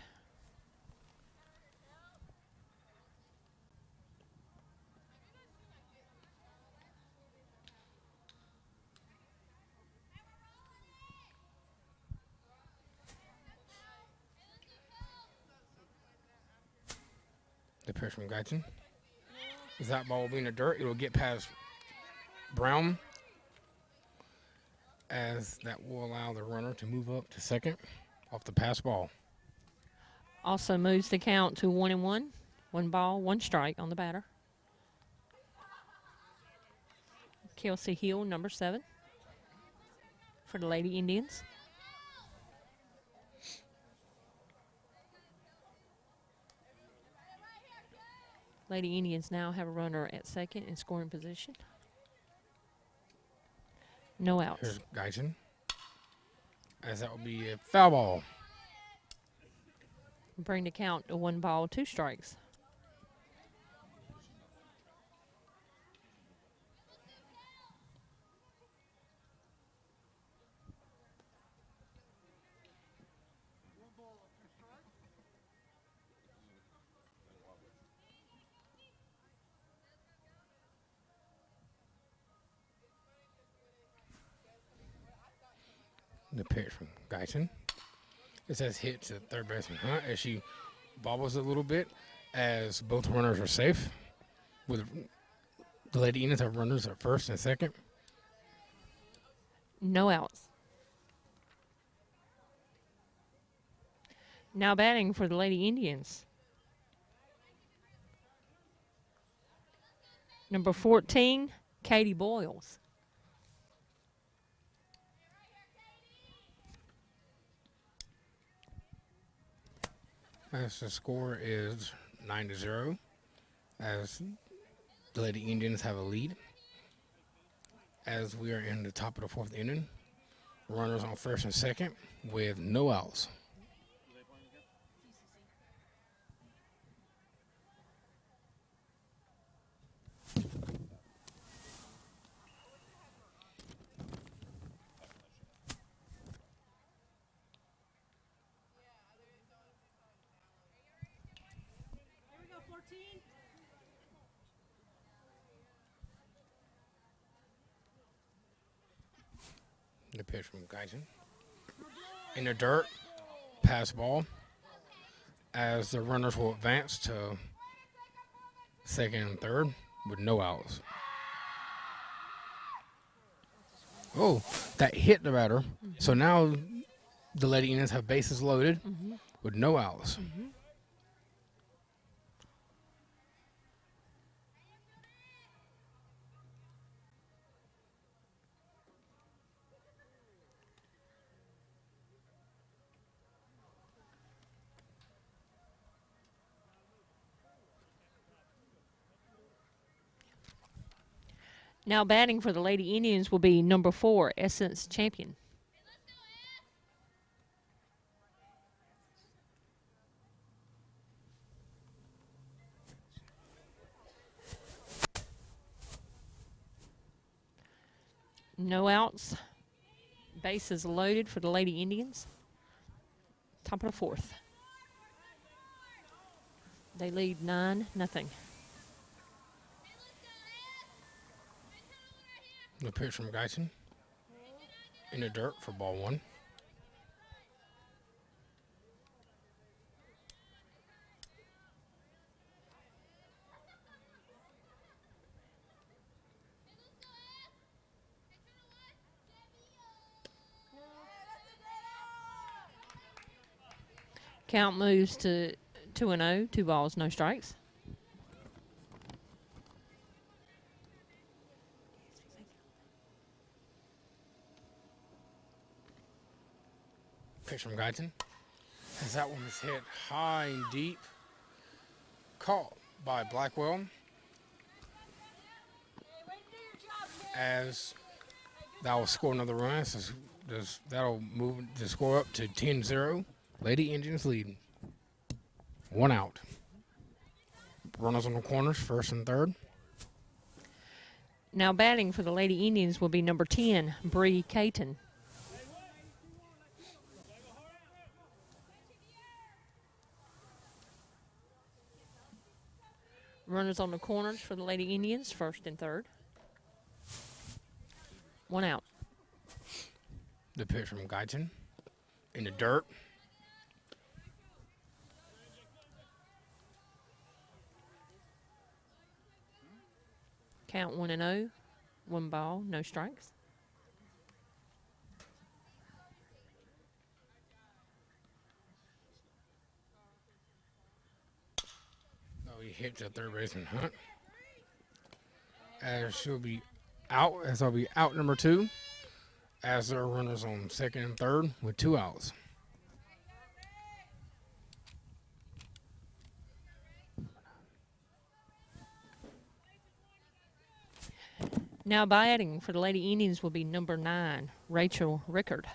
The pitch from Guyton. As that ball will be in the dirt, it will get past Brown. As that will allow the runner to move up to second off the pass ball. Also moves the count to 1-1. 1 ball, 1 strike on the batter. Kelsey Hill, number 7, for the Lady Indians. Lady Indians now have a runner at second in scoring position. No outs. Here's Guyton. As that will be a foul ball. Bring the count to 1 ball, 2 strikes. The pitch from Guyton. It says hit to third baseman Hunt as she bobbles a little bit as both runners are safe. With the Lady Indians have runners at first and second. No outs. Now batting for the Lady Indians. Number 14, Katie Boyles. As the score is 9-0, as the Lady Indians have a lead. As we are in the top of the 4th inning, runners on first and second with no outs. Here we go, 14. The pitch from Guyton. In the dirt, pass ball. As the runners will advance to second and third with no outs. Oh, that hit the batter. So now the Lady Indians have bases loaded with no outs. Now batting for the Lady Indians will be number 4, Essence Champion. No outs. Bases loaded for the Lady Indians. Top of the 4th. They lead 9-0. The pitch from Guyton. In the dirt for ball 1. Count moves to 2-0, 2 balls, no strikes. Pitch from Guyton. As that one is hit high and deep. Caught by Blackwell. As that will score another run. So that'll move the score up to 10-0. Lady Indians leading. 1 out. Runners on the corners, first and third. Now batting for the Lady Indians will be number 10, Bree Caton. Runners on the corners for the Lady Indians, first and third. 1 out. The pitch from Guyton. In the dirt. Count 1-0, 1 ball, no strikes. Oh, he hit to third baseman Hunt. As she'll be out, as that'll be out number 2, as there are runners on second and third with 2 outs. Now batting for the Lady Indians will be number 9, Rachel Rickard.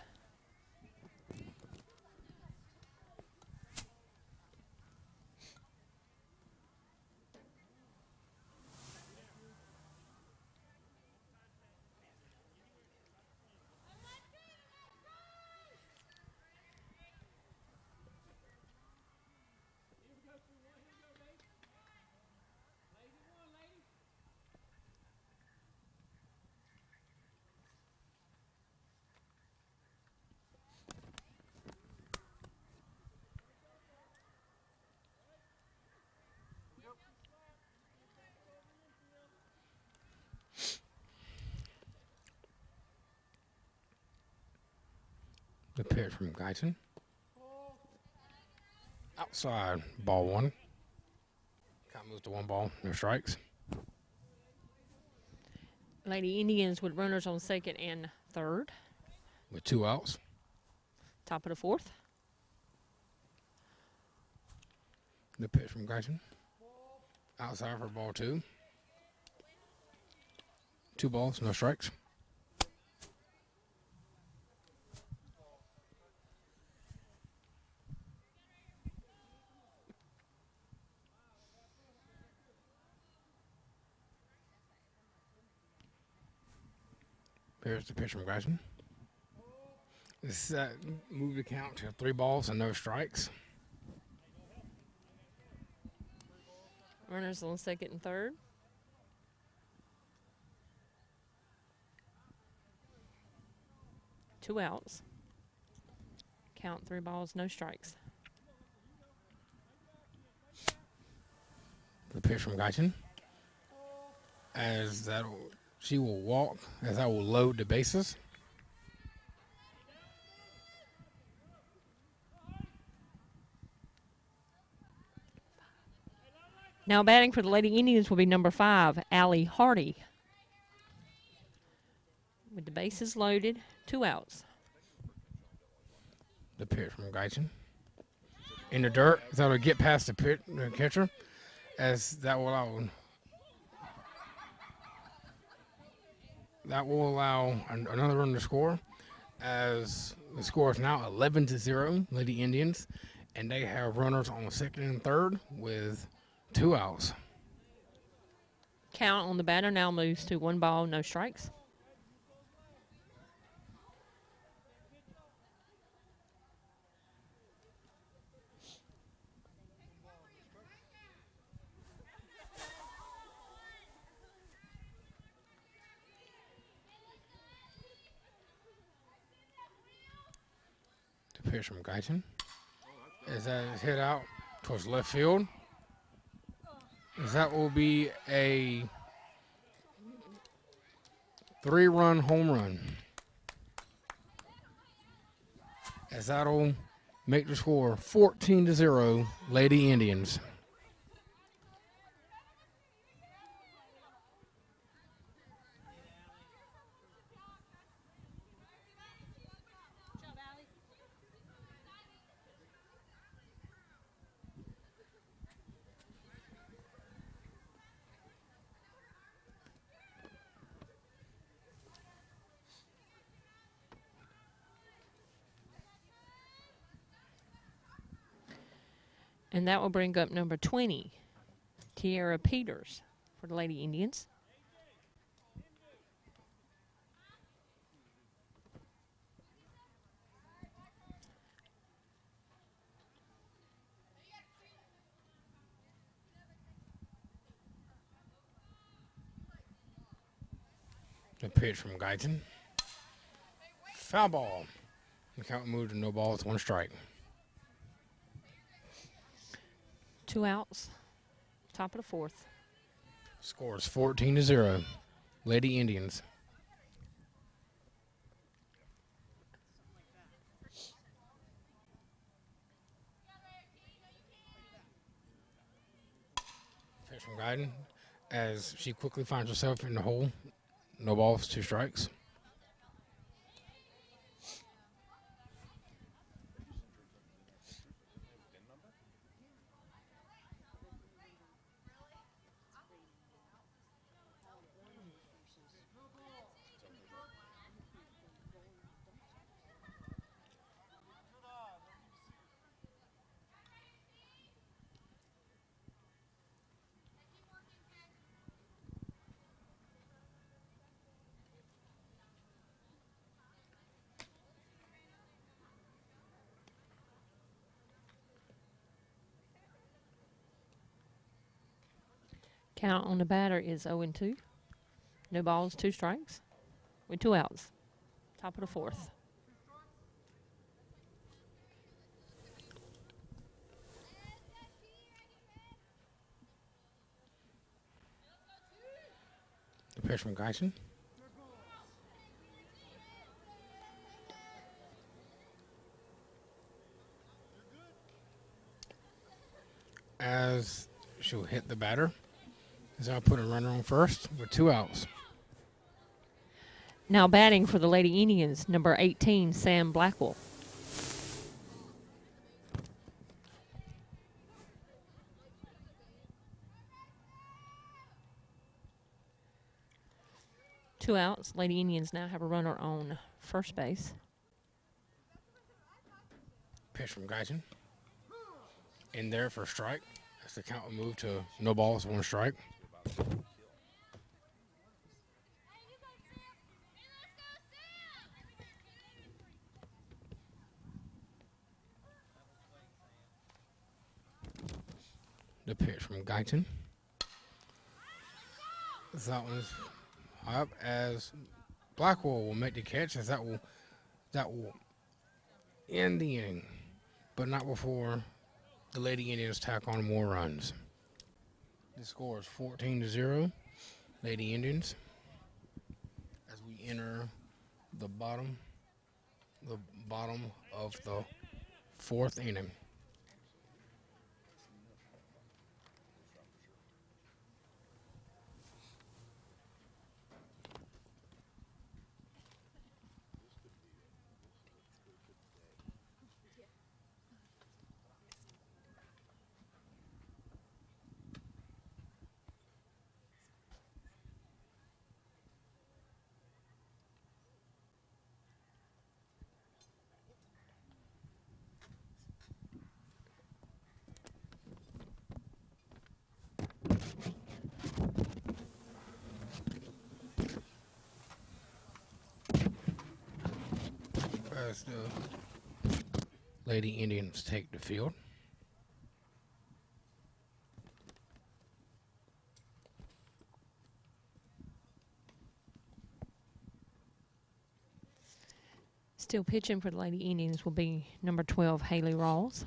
The pitch from Guyton. Outside, ball 1. Count moves to 1 ball, no strikes. Lady Indians with runners on second and third. With 2 outs. Top of the 4th. The pitch from Guyton. Outside for ball 2. 2 balls, no strikes. Here's the pitch from Guyton. This move the count to 3 balls and no strikes. Runners on second and third. Two outs. Count 3 balls, no strikes. The pitch from Guyton. As she will walk, as I will load the bases. Now batting for the Lady Indians will be number 5, Allie Hardy. With the bases loaded, 2 outs. The pitch from Guyton. In the dirt, that'll get past the catcher, as that will allow another run to score, as the score is now 11-0, Lady Indians, and they have runners on second and third with 2 outs. Count on the batter now moves to 1 ball, no strikes. The pitch from Guyton. As that is hit out towards left field. As that will be a 3-run home run. As that'll make the score 14-0, Lady Indians. And that will bring up number 20, Tiara Peters for the Lady Indians. The pitch from Guyton. Foul ball. The count moved to no balls, 1 strike. 2 outs. Top of the 4th. Score is 14-0, Lady Indians. Pitch from Guyton, as she quickly finds herself in the hole No balls, 2 strikes. Count on the batter is 0-2. No balls, 2 strikes, with 2 outs. Top of the 4th. The pitch from Geisen. As she'll hit the batter, as I'll put a runner on first with 2 outs. Now batting for the Lady Indians, number 18, Sam Blackwell. Two outs. Lady Indians now have a runner on first base. Pitch from Geisen. In there for a strike. As the count will move to no balls, 1 strike. The pitch from Guyton. That one's up as Blackwell will make the catch, as that will end the inning, but not before the Lady Indians tack on more runs. The score is 14-0, Lady Indians. As we enter the bottom of the 4th inning. As the Lady Indians take the field. Still pitching for the Lady Indians will be number 12, Haley Rawls.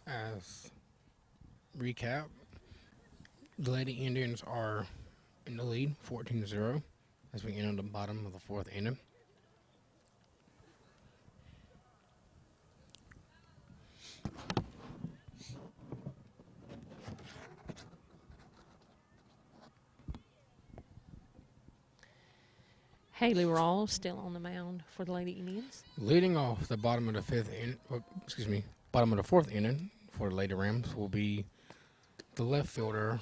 As recap, the Lady Indians are in the lead, 14-0, as we enter the bottom of the 4th inning. Haley Rawls still on the mound for the Lady Indians. Leading off the bottom of the 5th inning, bottom of the 4th inning for the Lady Rams will be the left fielder,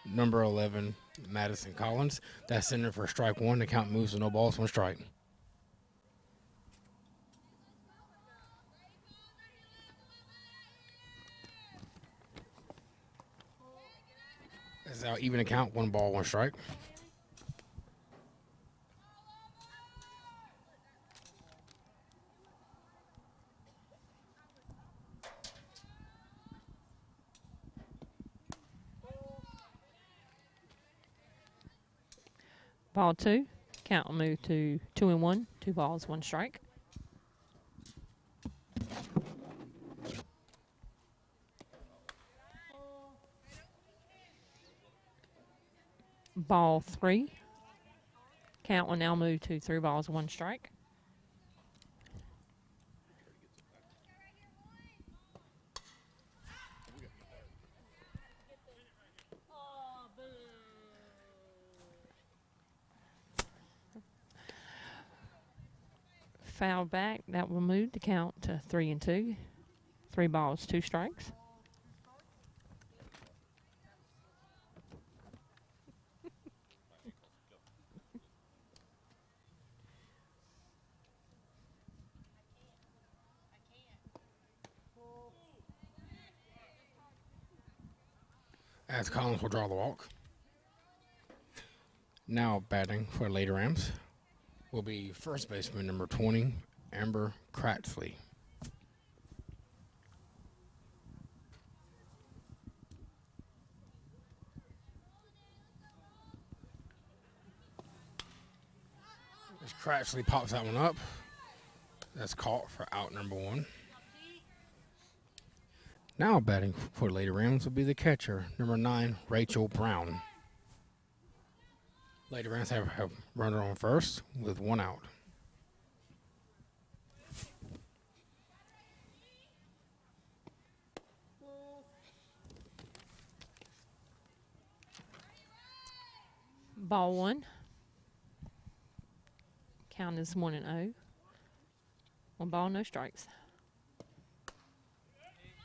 number 11, Madison Collins. That's in there for strike 1. The count moves to no balls, 1 strike. That's our even account, 1 ball, 1 strike. Ball 2. Count will move to 2-1. 2 balls, 1 strike. Ball 3. Count will now move to 3 balls, 1 strike. Foul back. That will move the count to 3-2. 3 balls, 2 strikes. As Collins will draw the walk. Now batting for Lady Rams will be first baseman number 20, Amber Kratsley. As Kratsley pops that one up, that's caught for out number 1. Now batting for Lady Rams will be the catcher, number 9, Rachel Brown. Lady Rams have runner on first with 1 out. Ball 1. Count is 1-0. 1 ball, no strikes.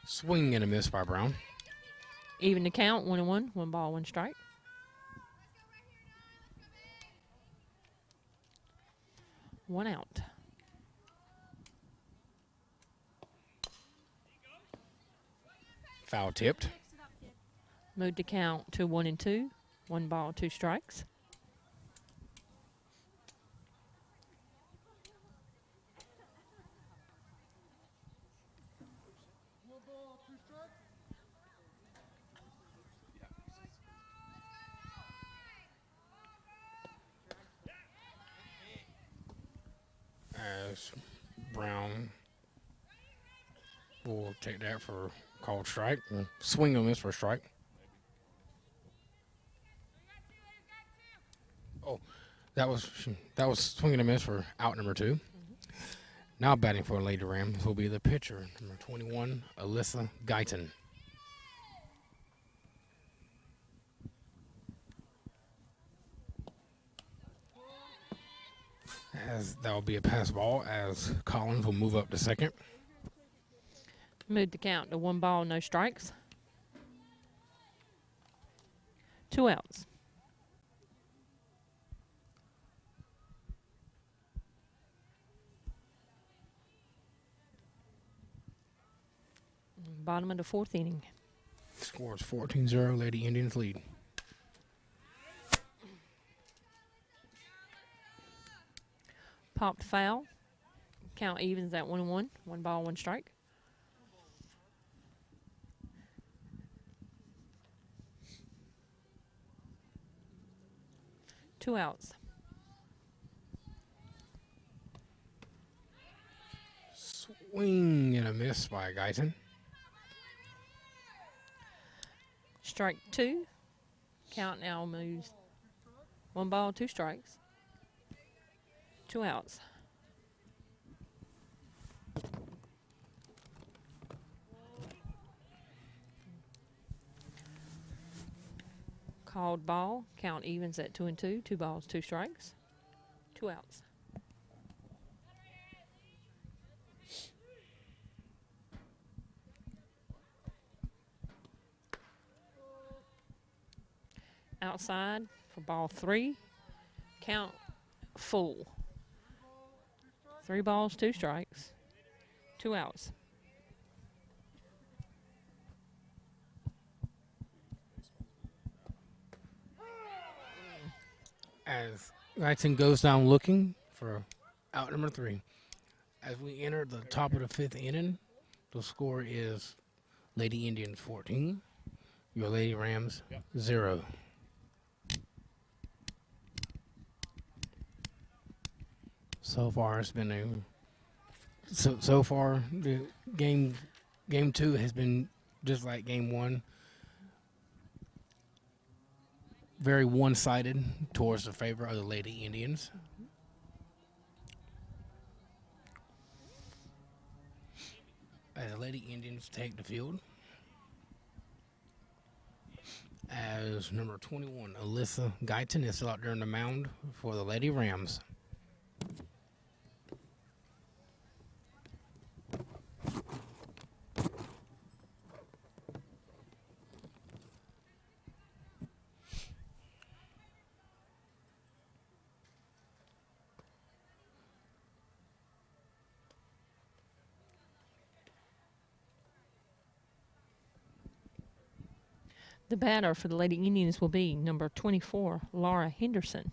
Swing and a miss by Brown. Even the count, 1-1. 1 ball, 1 strike. One out. Foul tipped. Moved the count to 1-2. 1 ball, 2 strikes. As Brown will take that for called strike. Swing on this for a strike. Oh, that was swinging a miss for out number 2. Now batting for Lady Rams will be the pitcher, number 21, Alyssa Guyton. As that will be a pass ball, as Collins will move up to second. Moved the count to 1 ball, no strikes. 2 outs. Bottom of the 4th inning. Score is 14-0. Lady Indians lead. Popped foul. Count evens at 1-1. 1 ball, 1 strike. Two outs. Swing and a miss by Guyton. Strike 2. Count now moves 1 ball, 2 strikes. 2 outs. Called ball. Count evens at 2-2. 2 balls, 2 strikes. 2 outs. Outside for ball 3. Count full. 3 balls, 2 strikes. 2 outs. As Guyton goes down looking for out number 3. As we enter the top of the 5th inning, the score is Lady Indians 14, your Lady Rams 0. So far, it's been so far the game 2 has been just like game 1, very one-sided towards the favor of the Lady Indians. As the Lady Indians take the field, as number 21, Alyssa Guyton, is still out there in the mound for the Lady Rams. The batter for the Lady Indians will be number 24, Laura Henderson.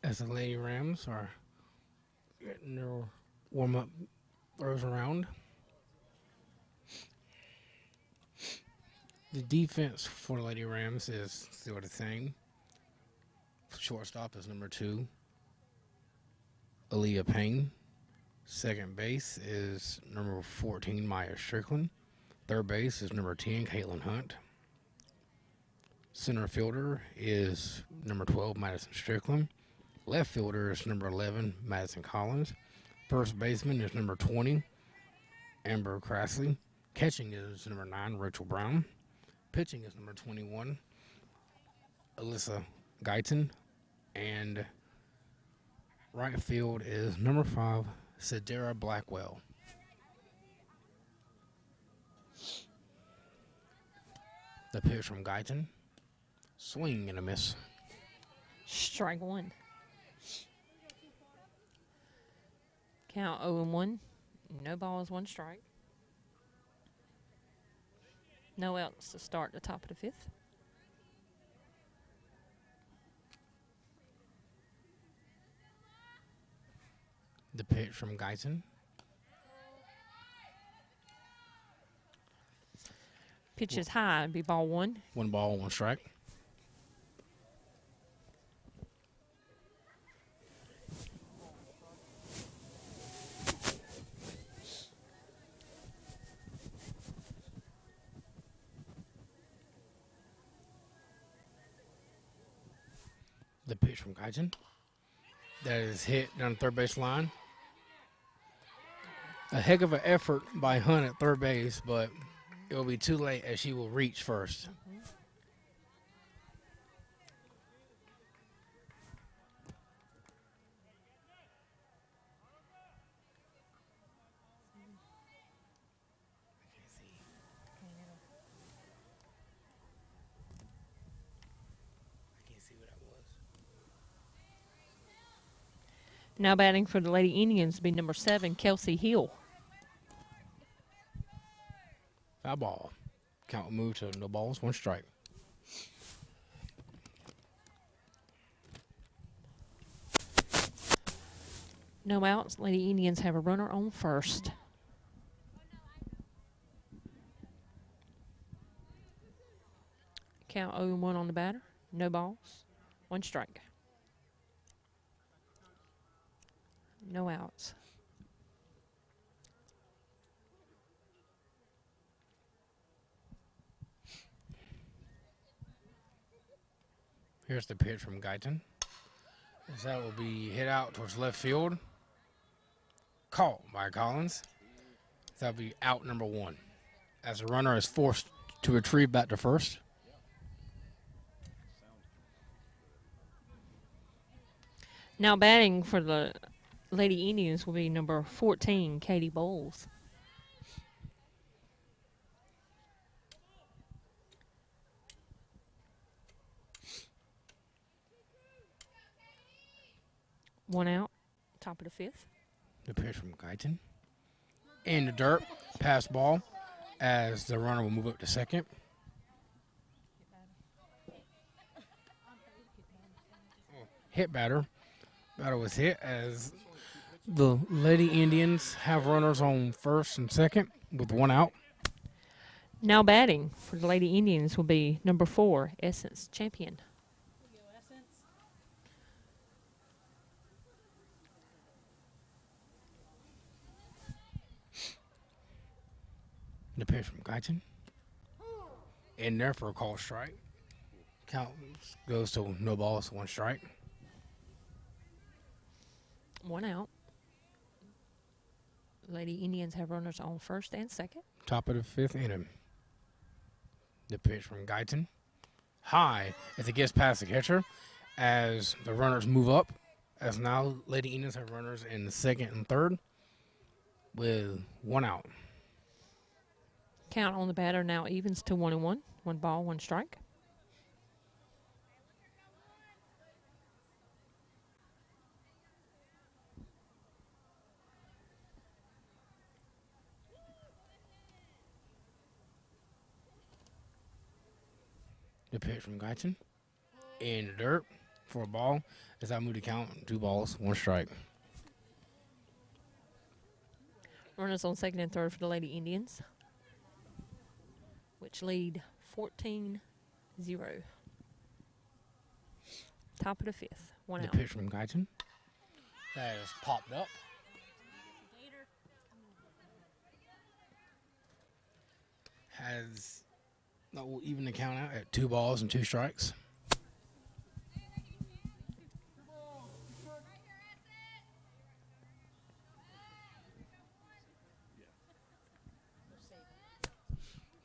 As the Lady Rams are getting their warm-up throws around. The defense for the Lady Rams is still the same. Shortstop is number 2, Aaliyah Payne. Second base is number 14, Maya Strickland. Third base is number 10, Caitlin Hunt. Center fielder is number 12, Madison Strickland. Left fielder is number 11, Madison Collins. First baseman is number 20, Amber Crassley. Catching is number 9, Rachel Brown. Pitching is number 21, Alyssa Guyton. And right field is number 5, Sadara Blackwell. The pitch from Guyton. Swing and a miss. Strike 1. Count 0-1. No balls, 1 strike. No outs to start the top of the 5th. The pitch from Guyton. Pitch is high. It'd be ball 1. 1 ball, 1 strike. The pitch from Guyton. That is hit down the third base line. A heck of an effort by Hunt at third base, but it will be too late as she will reach first. Now batting for the Lady Indians will be number 7, Kelsey Hill. Foul ball. Count will move to no balls, 1 strike. No outs. Lady Indians have a runner on first. Count 0-1 on the batter. No balls. 1 strike. No outs. Here's the pitch from Guyton. As that will be hit out towards left field. Caught by Collins. That will be out number 1. As the runner is forced to retrieve back to first. Now batting for the Lady Indians will be number 14, Katie Bowles. One out, top of the 5th. The pitch from Guyton. In the dirt, pass ball. as the runner will move up to second. Hit batter. Batter was hit as the Lady Indians have runners on first and second with 1 out. Now batting for the Lady Indians will be number 4, Essence Champion. Go Essence. The pitch from Guyton. In there for a call strike. Count goes to no balls, 1 strike. 1 out. Lady Indians have runners on first and second. Top of the 5th inning. The pitch from Guyton. High as it gets past the catcher as the runners move up. As now Lady Indians have runners in the second and third with 1 out. Count on the batter now evens to 1-1. 1 ball, 1 strike. The pitch from Guyton. In the dirt for a ball. As I move the count, 2 balls, 1 strike. Runners on second and third for the Lady Indians, which lead 14-0. Top of the 5th. 1 The out. pitch from Guyton. That is popped up. That will even the count out at 2 balls and 2 strikes.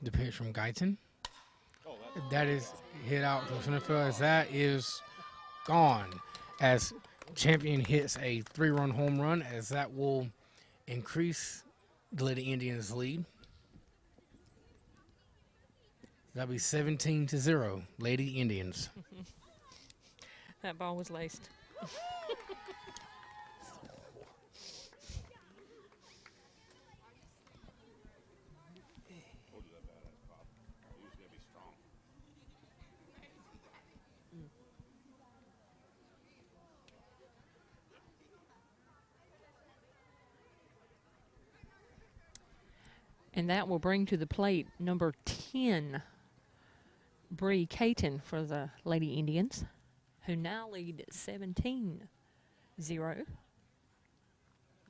The pitch from Guyton. That is hit out to center field as that is gone. As Champion hits a 3-run home run, as that will increase the Lady Indians' lead. That'll be 17-0, Lady Indians. That ball was laced. And that will bring to the plate number 10, Bree Caton for the Lady Indians, who now lead 17-0.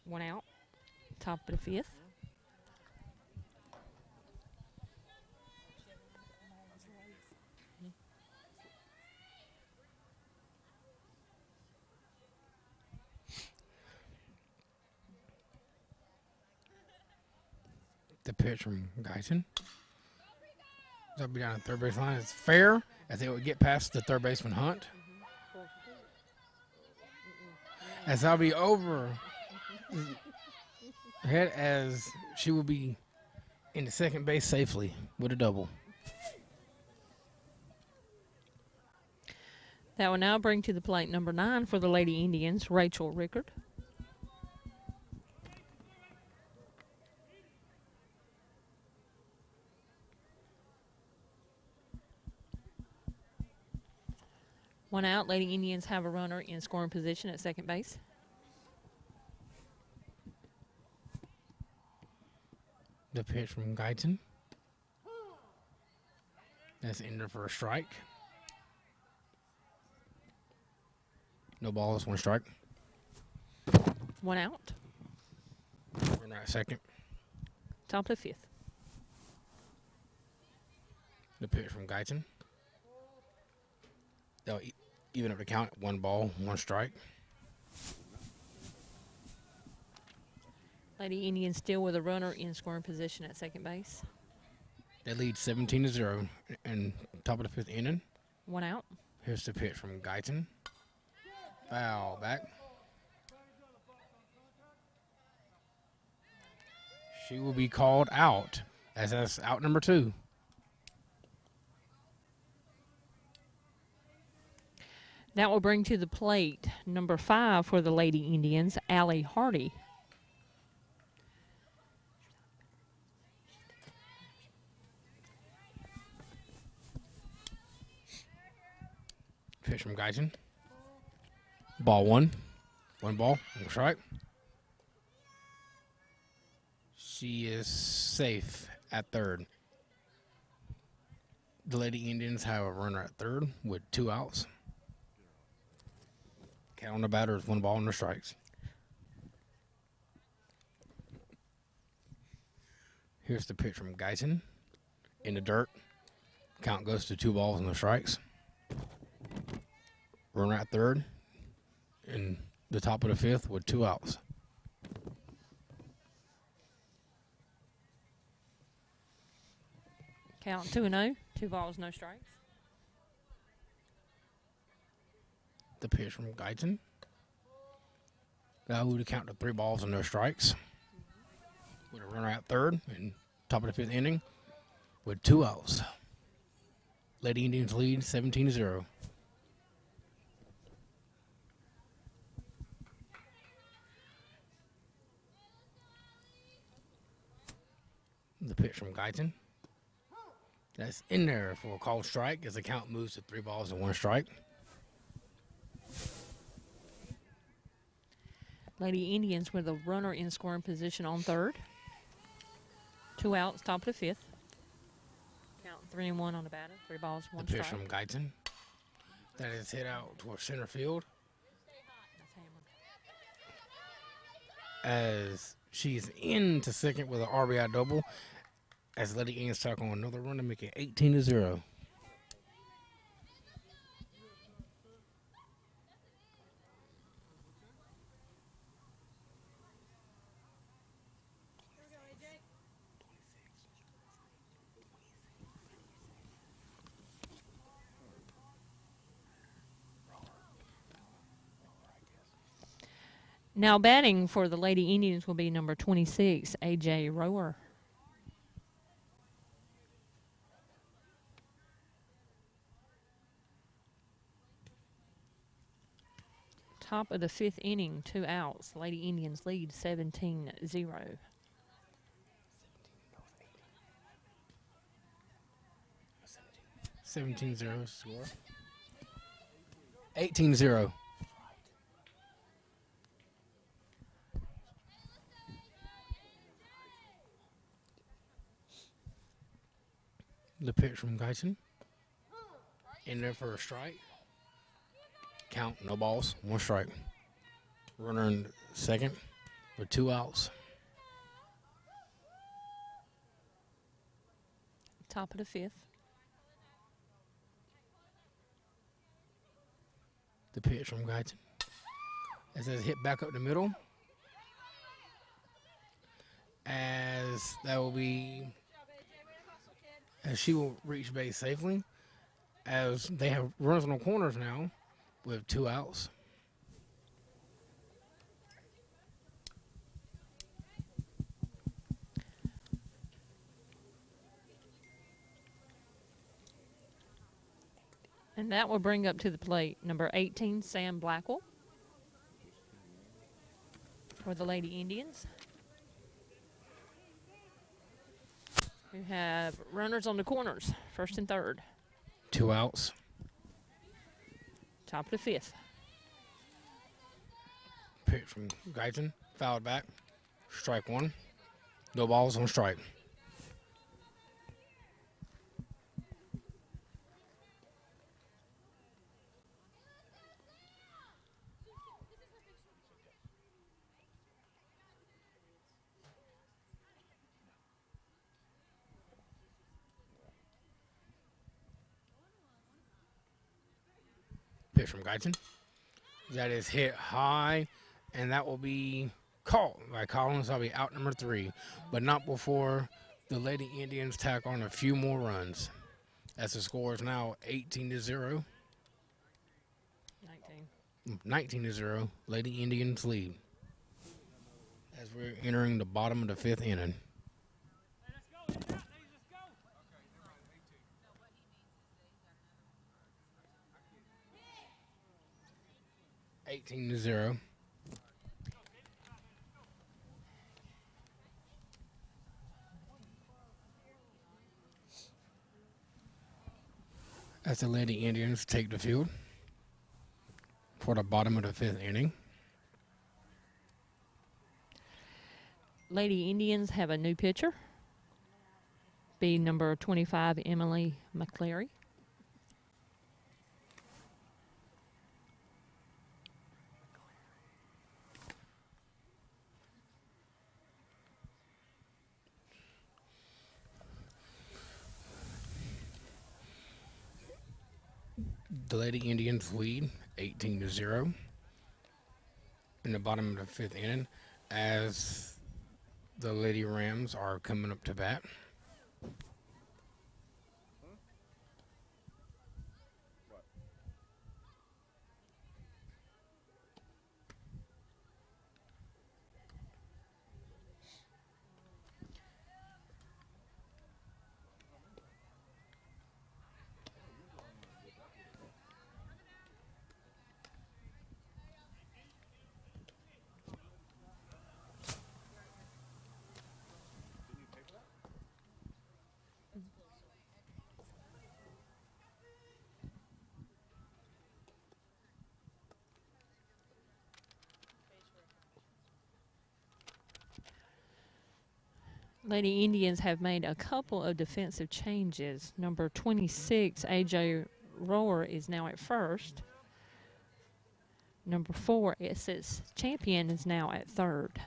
1 out, top of the 5th. The pitch from Guyton. That'll be down the third base line. It's fair as they would get past the third baseman Hunt. As that'll be over head as she will be in the second base safely with a double. That will now bring to the plate number 9 for the Lady Indians, Rachel Rickard. One out. Lady Indians have a runner in scoring position at second base. The pitch from Guyton. That's in there for a strike. No balls, 1 strike. 1 out. Runner at second. Top of the 5th. The pitch from Guyton. They'll even up the count. 1 ball, 1 strike. Lady Indians still with a runner in scoring position at second base. They lead 17-0 in top of the 5th inning. 1 out. Here's the pitch from Guyton. Foul back. She will be called out as that's out number 2. That will bring to the plate number 5 for the Lady Indians, Allie Hardy. pitch from Guyton. Ball one. One ball. One strike. She is safe at third. The Lady Indians have a runner at third with 2 outs. Count on the batter is 1 ball and no strikes. Here's the pitch from Guyton in the dirt. Count goes to 2 balls and no strikes. Runner at third in the top of the 5th with 2 outs. Count 2-0. 2 balls, no strikes. The pitch from Guyton. That would count to 3 balls and no strikes. With a runner at third in top of the 5th inning with 2 outs. Lady Indians lead 17-0. The pitch from Guyton. That's in there for a called strike as the count moves to 3 balls and 1 strike. Lady Indians with a runner in scoring position on third. 2 outs, top of the 5th. Count 3-1 on the batter. 3 balls, 1 The pitch strike. from Guyton. That is hit out towards center field as she's into second with an RBI double. As Lady Indians tack on another run to make it 18-0. Now batting for the Lady Indians will be number 26, A.J. Rower. Top of the 5th inning, 2 outs. Lady Indians lead 17-0. 17-0 score. 18-0. The pitch from Guyton. In there for a strike. Count, no balls, 1 strike. Runner in second with 2 outs. Top of the 5th. The pitch from Guyton. As it's hit back up the middle. As that will be, as she will reach base safely. As they have runners on the corners now with 2 outs. And that will bring up to the plate number 18, Sam Blackwell, for the Lady Indians, who have runners on the corners, first and third. 2 outs. Top of the 5th. Pitch from Guyton. Fouled back. Strike 1. No balls on strike. Pitch from Guyton. That is hit high, and that will be caught by Collins. That'll be out number 3, but not before the Lady Indians tack on a few more runs. As the score is now 18-0. 19-0. Lady Indians lead. As we're entering the bottom of the 5th inning. 18-0. As the Lady Indians take the field. for the bottom of the 5th inning. Lady Indians have a new pitcher. Be number 25, Emily McCleary. The Lady Indians lead 18-0 in the bottom of the 5th inning as the Lady Rams are coming up to bat. Lady Indians have made a couple of defensive changes. Number 26, AJ Rower, is now at first. Number 4, SS Champion, is now at third.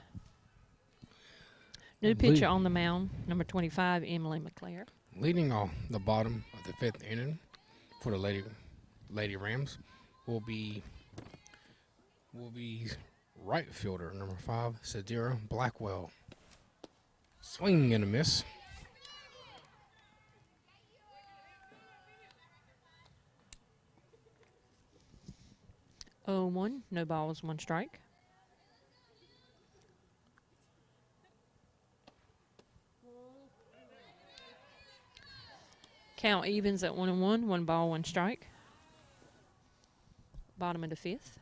New pitcher on the mound, number 25, Emily McClare. Leading off the bottom of the 5th inning for the Lady Rams will be right fielder number 5, Sadira Blackwell. Swing and a miss. Oh, 1, no balls, 1 strike. Count evens at 1-1, 1 ball, 1 strike. Bottom of the 5th,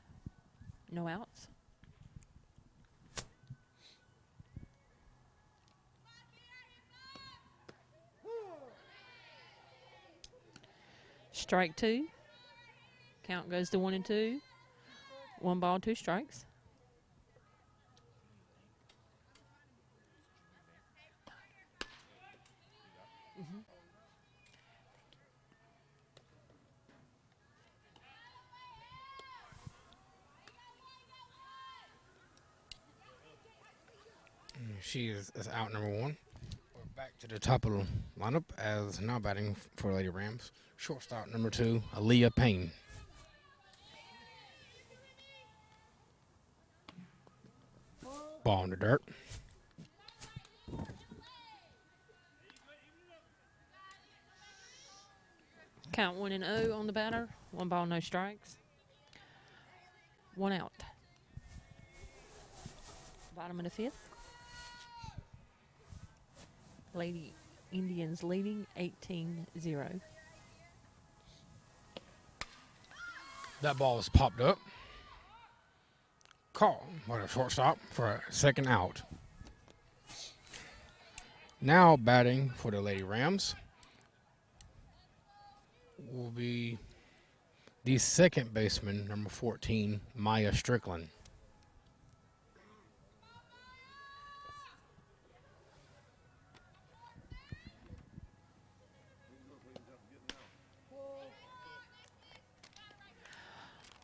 no outs. Strike 2. Count goes to 1-2. 1 ball, 2 strikes. She is out number 1. We're back to the top of the lineup as now batting for Lady Rams. Shortstop number 2, Aaliyah Payne. Ball in the dirt. Count 1-0 on the batter. 1 ball, no strikes. 1 out. Bottom of the 5th. Lady Indians leading 18-0. That ball is popped up. Call for a shortstop for a 2nd out. Now batting for the Lady Rams will be the 2nd baseman, number 14, Maya Strickland.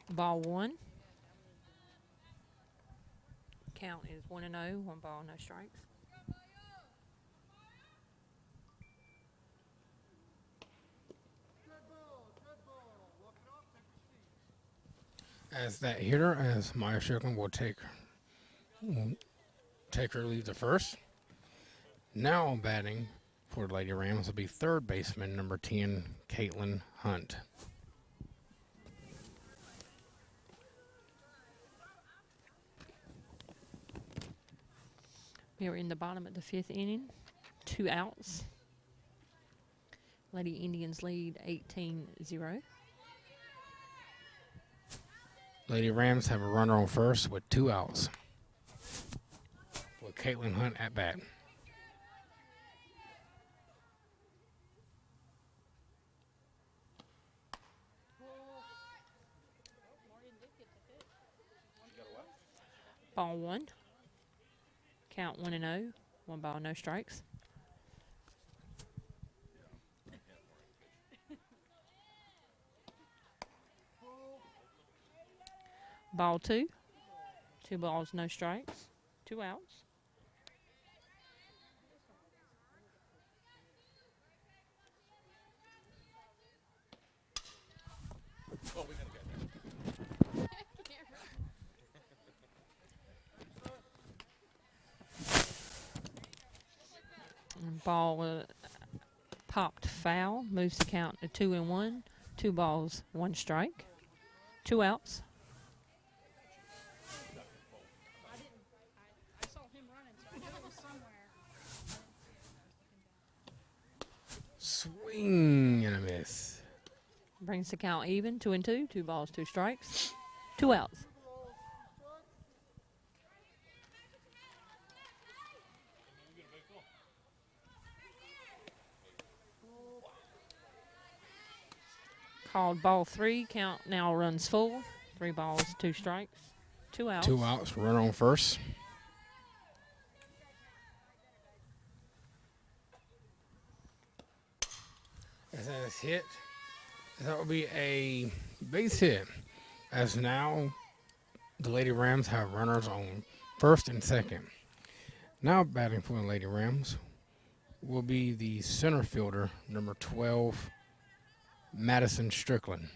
Ball 1. Count is 1-0, 1 ball, no strikes. As that hitter, as Maya Strickland will take her lead to first. Now batting for the Lady Rams will be 3rd baseman, number 10, Caitlin Hunt. We are in the bottom of the 5th inning. 2 outs. Lady Indians lead 18-0. Lady Rams have a runner on first with 2 outs. With Caitlin Hunt at bat. Ball 1. Count 1-0. 1 ball, no strikes. Ball 2. 2 balls, no strikes. 2 outs. And ball popped foul. Moves the count to 2-1. 2 balls, 1 strike. 2 outs. I saw him running, so I knew it was somewhere. Swing and a miss. Brings the count even. 2-2. 2 balls, 2 strikes. 2 outs. Called ball 3. Count now runs full. 3 balls, 2 strikes. 2 outs. 2 outs. Run on first. As that is hit, that will be a base hit. As now the Lady Rams have runners on first and second. Now batting for the Lady Rams will be the center fielder, number 12, Madison Strickland.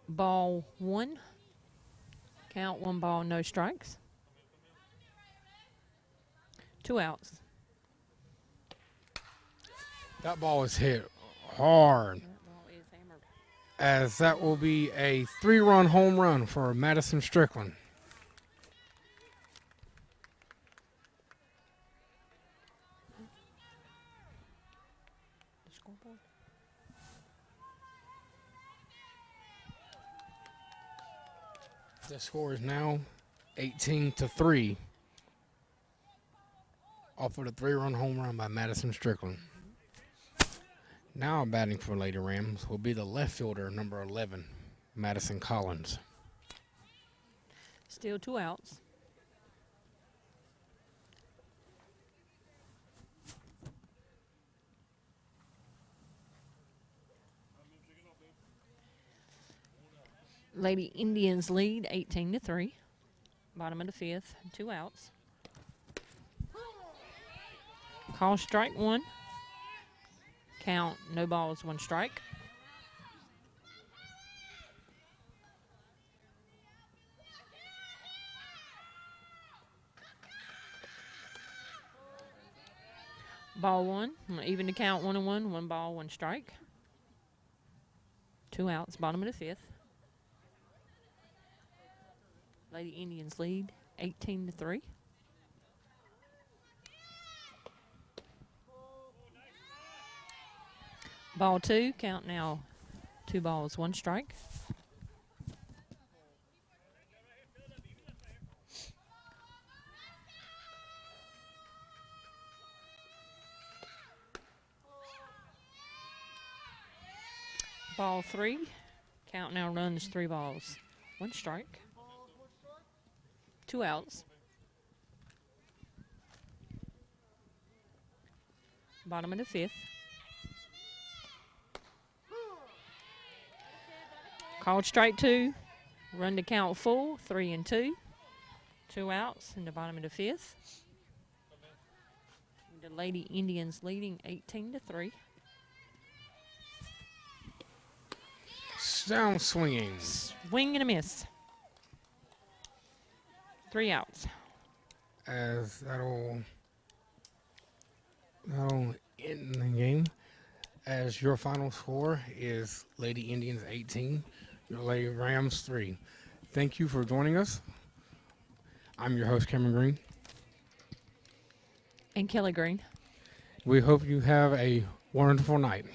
Ball 1. Count 1 ball, no strikes. 2 outs. That ball is hit hard, That ball is hammered. as that will be a 3-run home run for Madison Strickland. The scoreboard. The score is now 18-3 off of the 3-run home run by Madison Strickland. Now batting for Lady Rams will be the left fielder, number 11, Madison Collins. Still 2 outs. Lady Indians lead 18-3. Bottom of the 5th. 2 outs. Call strike 1. Count no balls, 1 strike. Ball 1. Even to count 1-1. 1 ball, 1 strike. 2 outs. Bottom of the 5th. Lady Indians lead 18-3. Ball 2. Count now 2 balls, 1 strike. Ball 3. Count now runs 3 balls, 1 strike. 2 outs. Bottom of the 5th. Called strike 2. Run to count full. 3-2. 2 outs in the bottom of the 5th. The Lady Indians leading 18-3. Down swinging. Swing and a miss. 3 outs. As that'll end the game. As your final score is Lady Indians 18, your Lady Rams 3. Thank you for joining us. I'm your host, Cameron Green. And Kelly Green. We hope you have a wonderful night.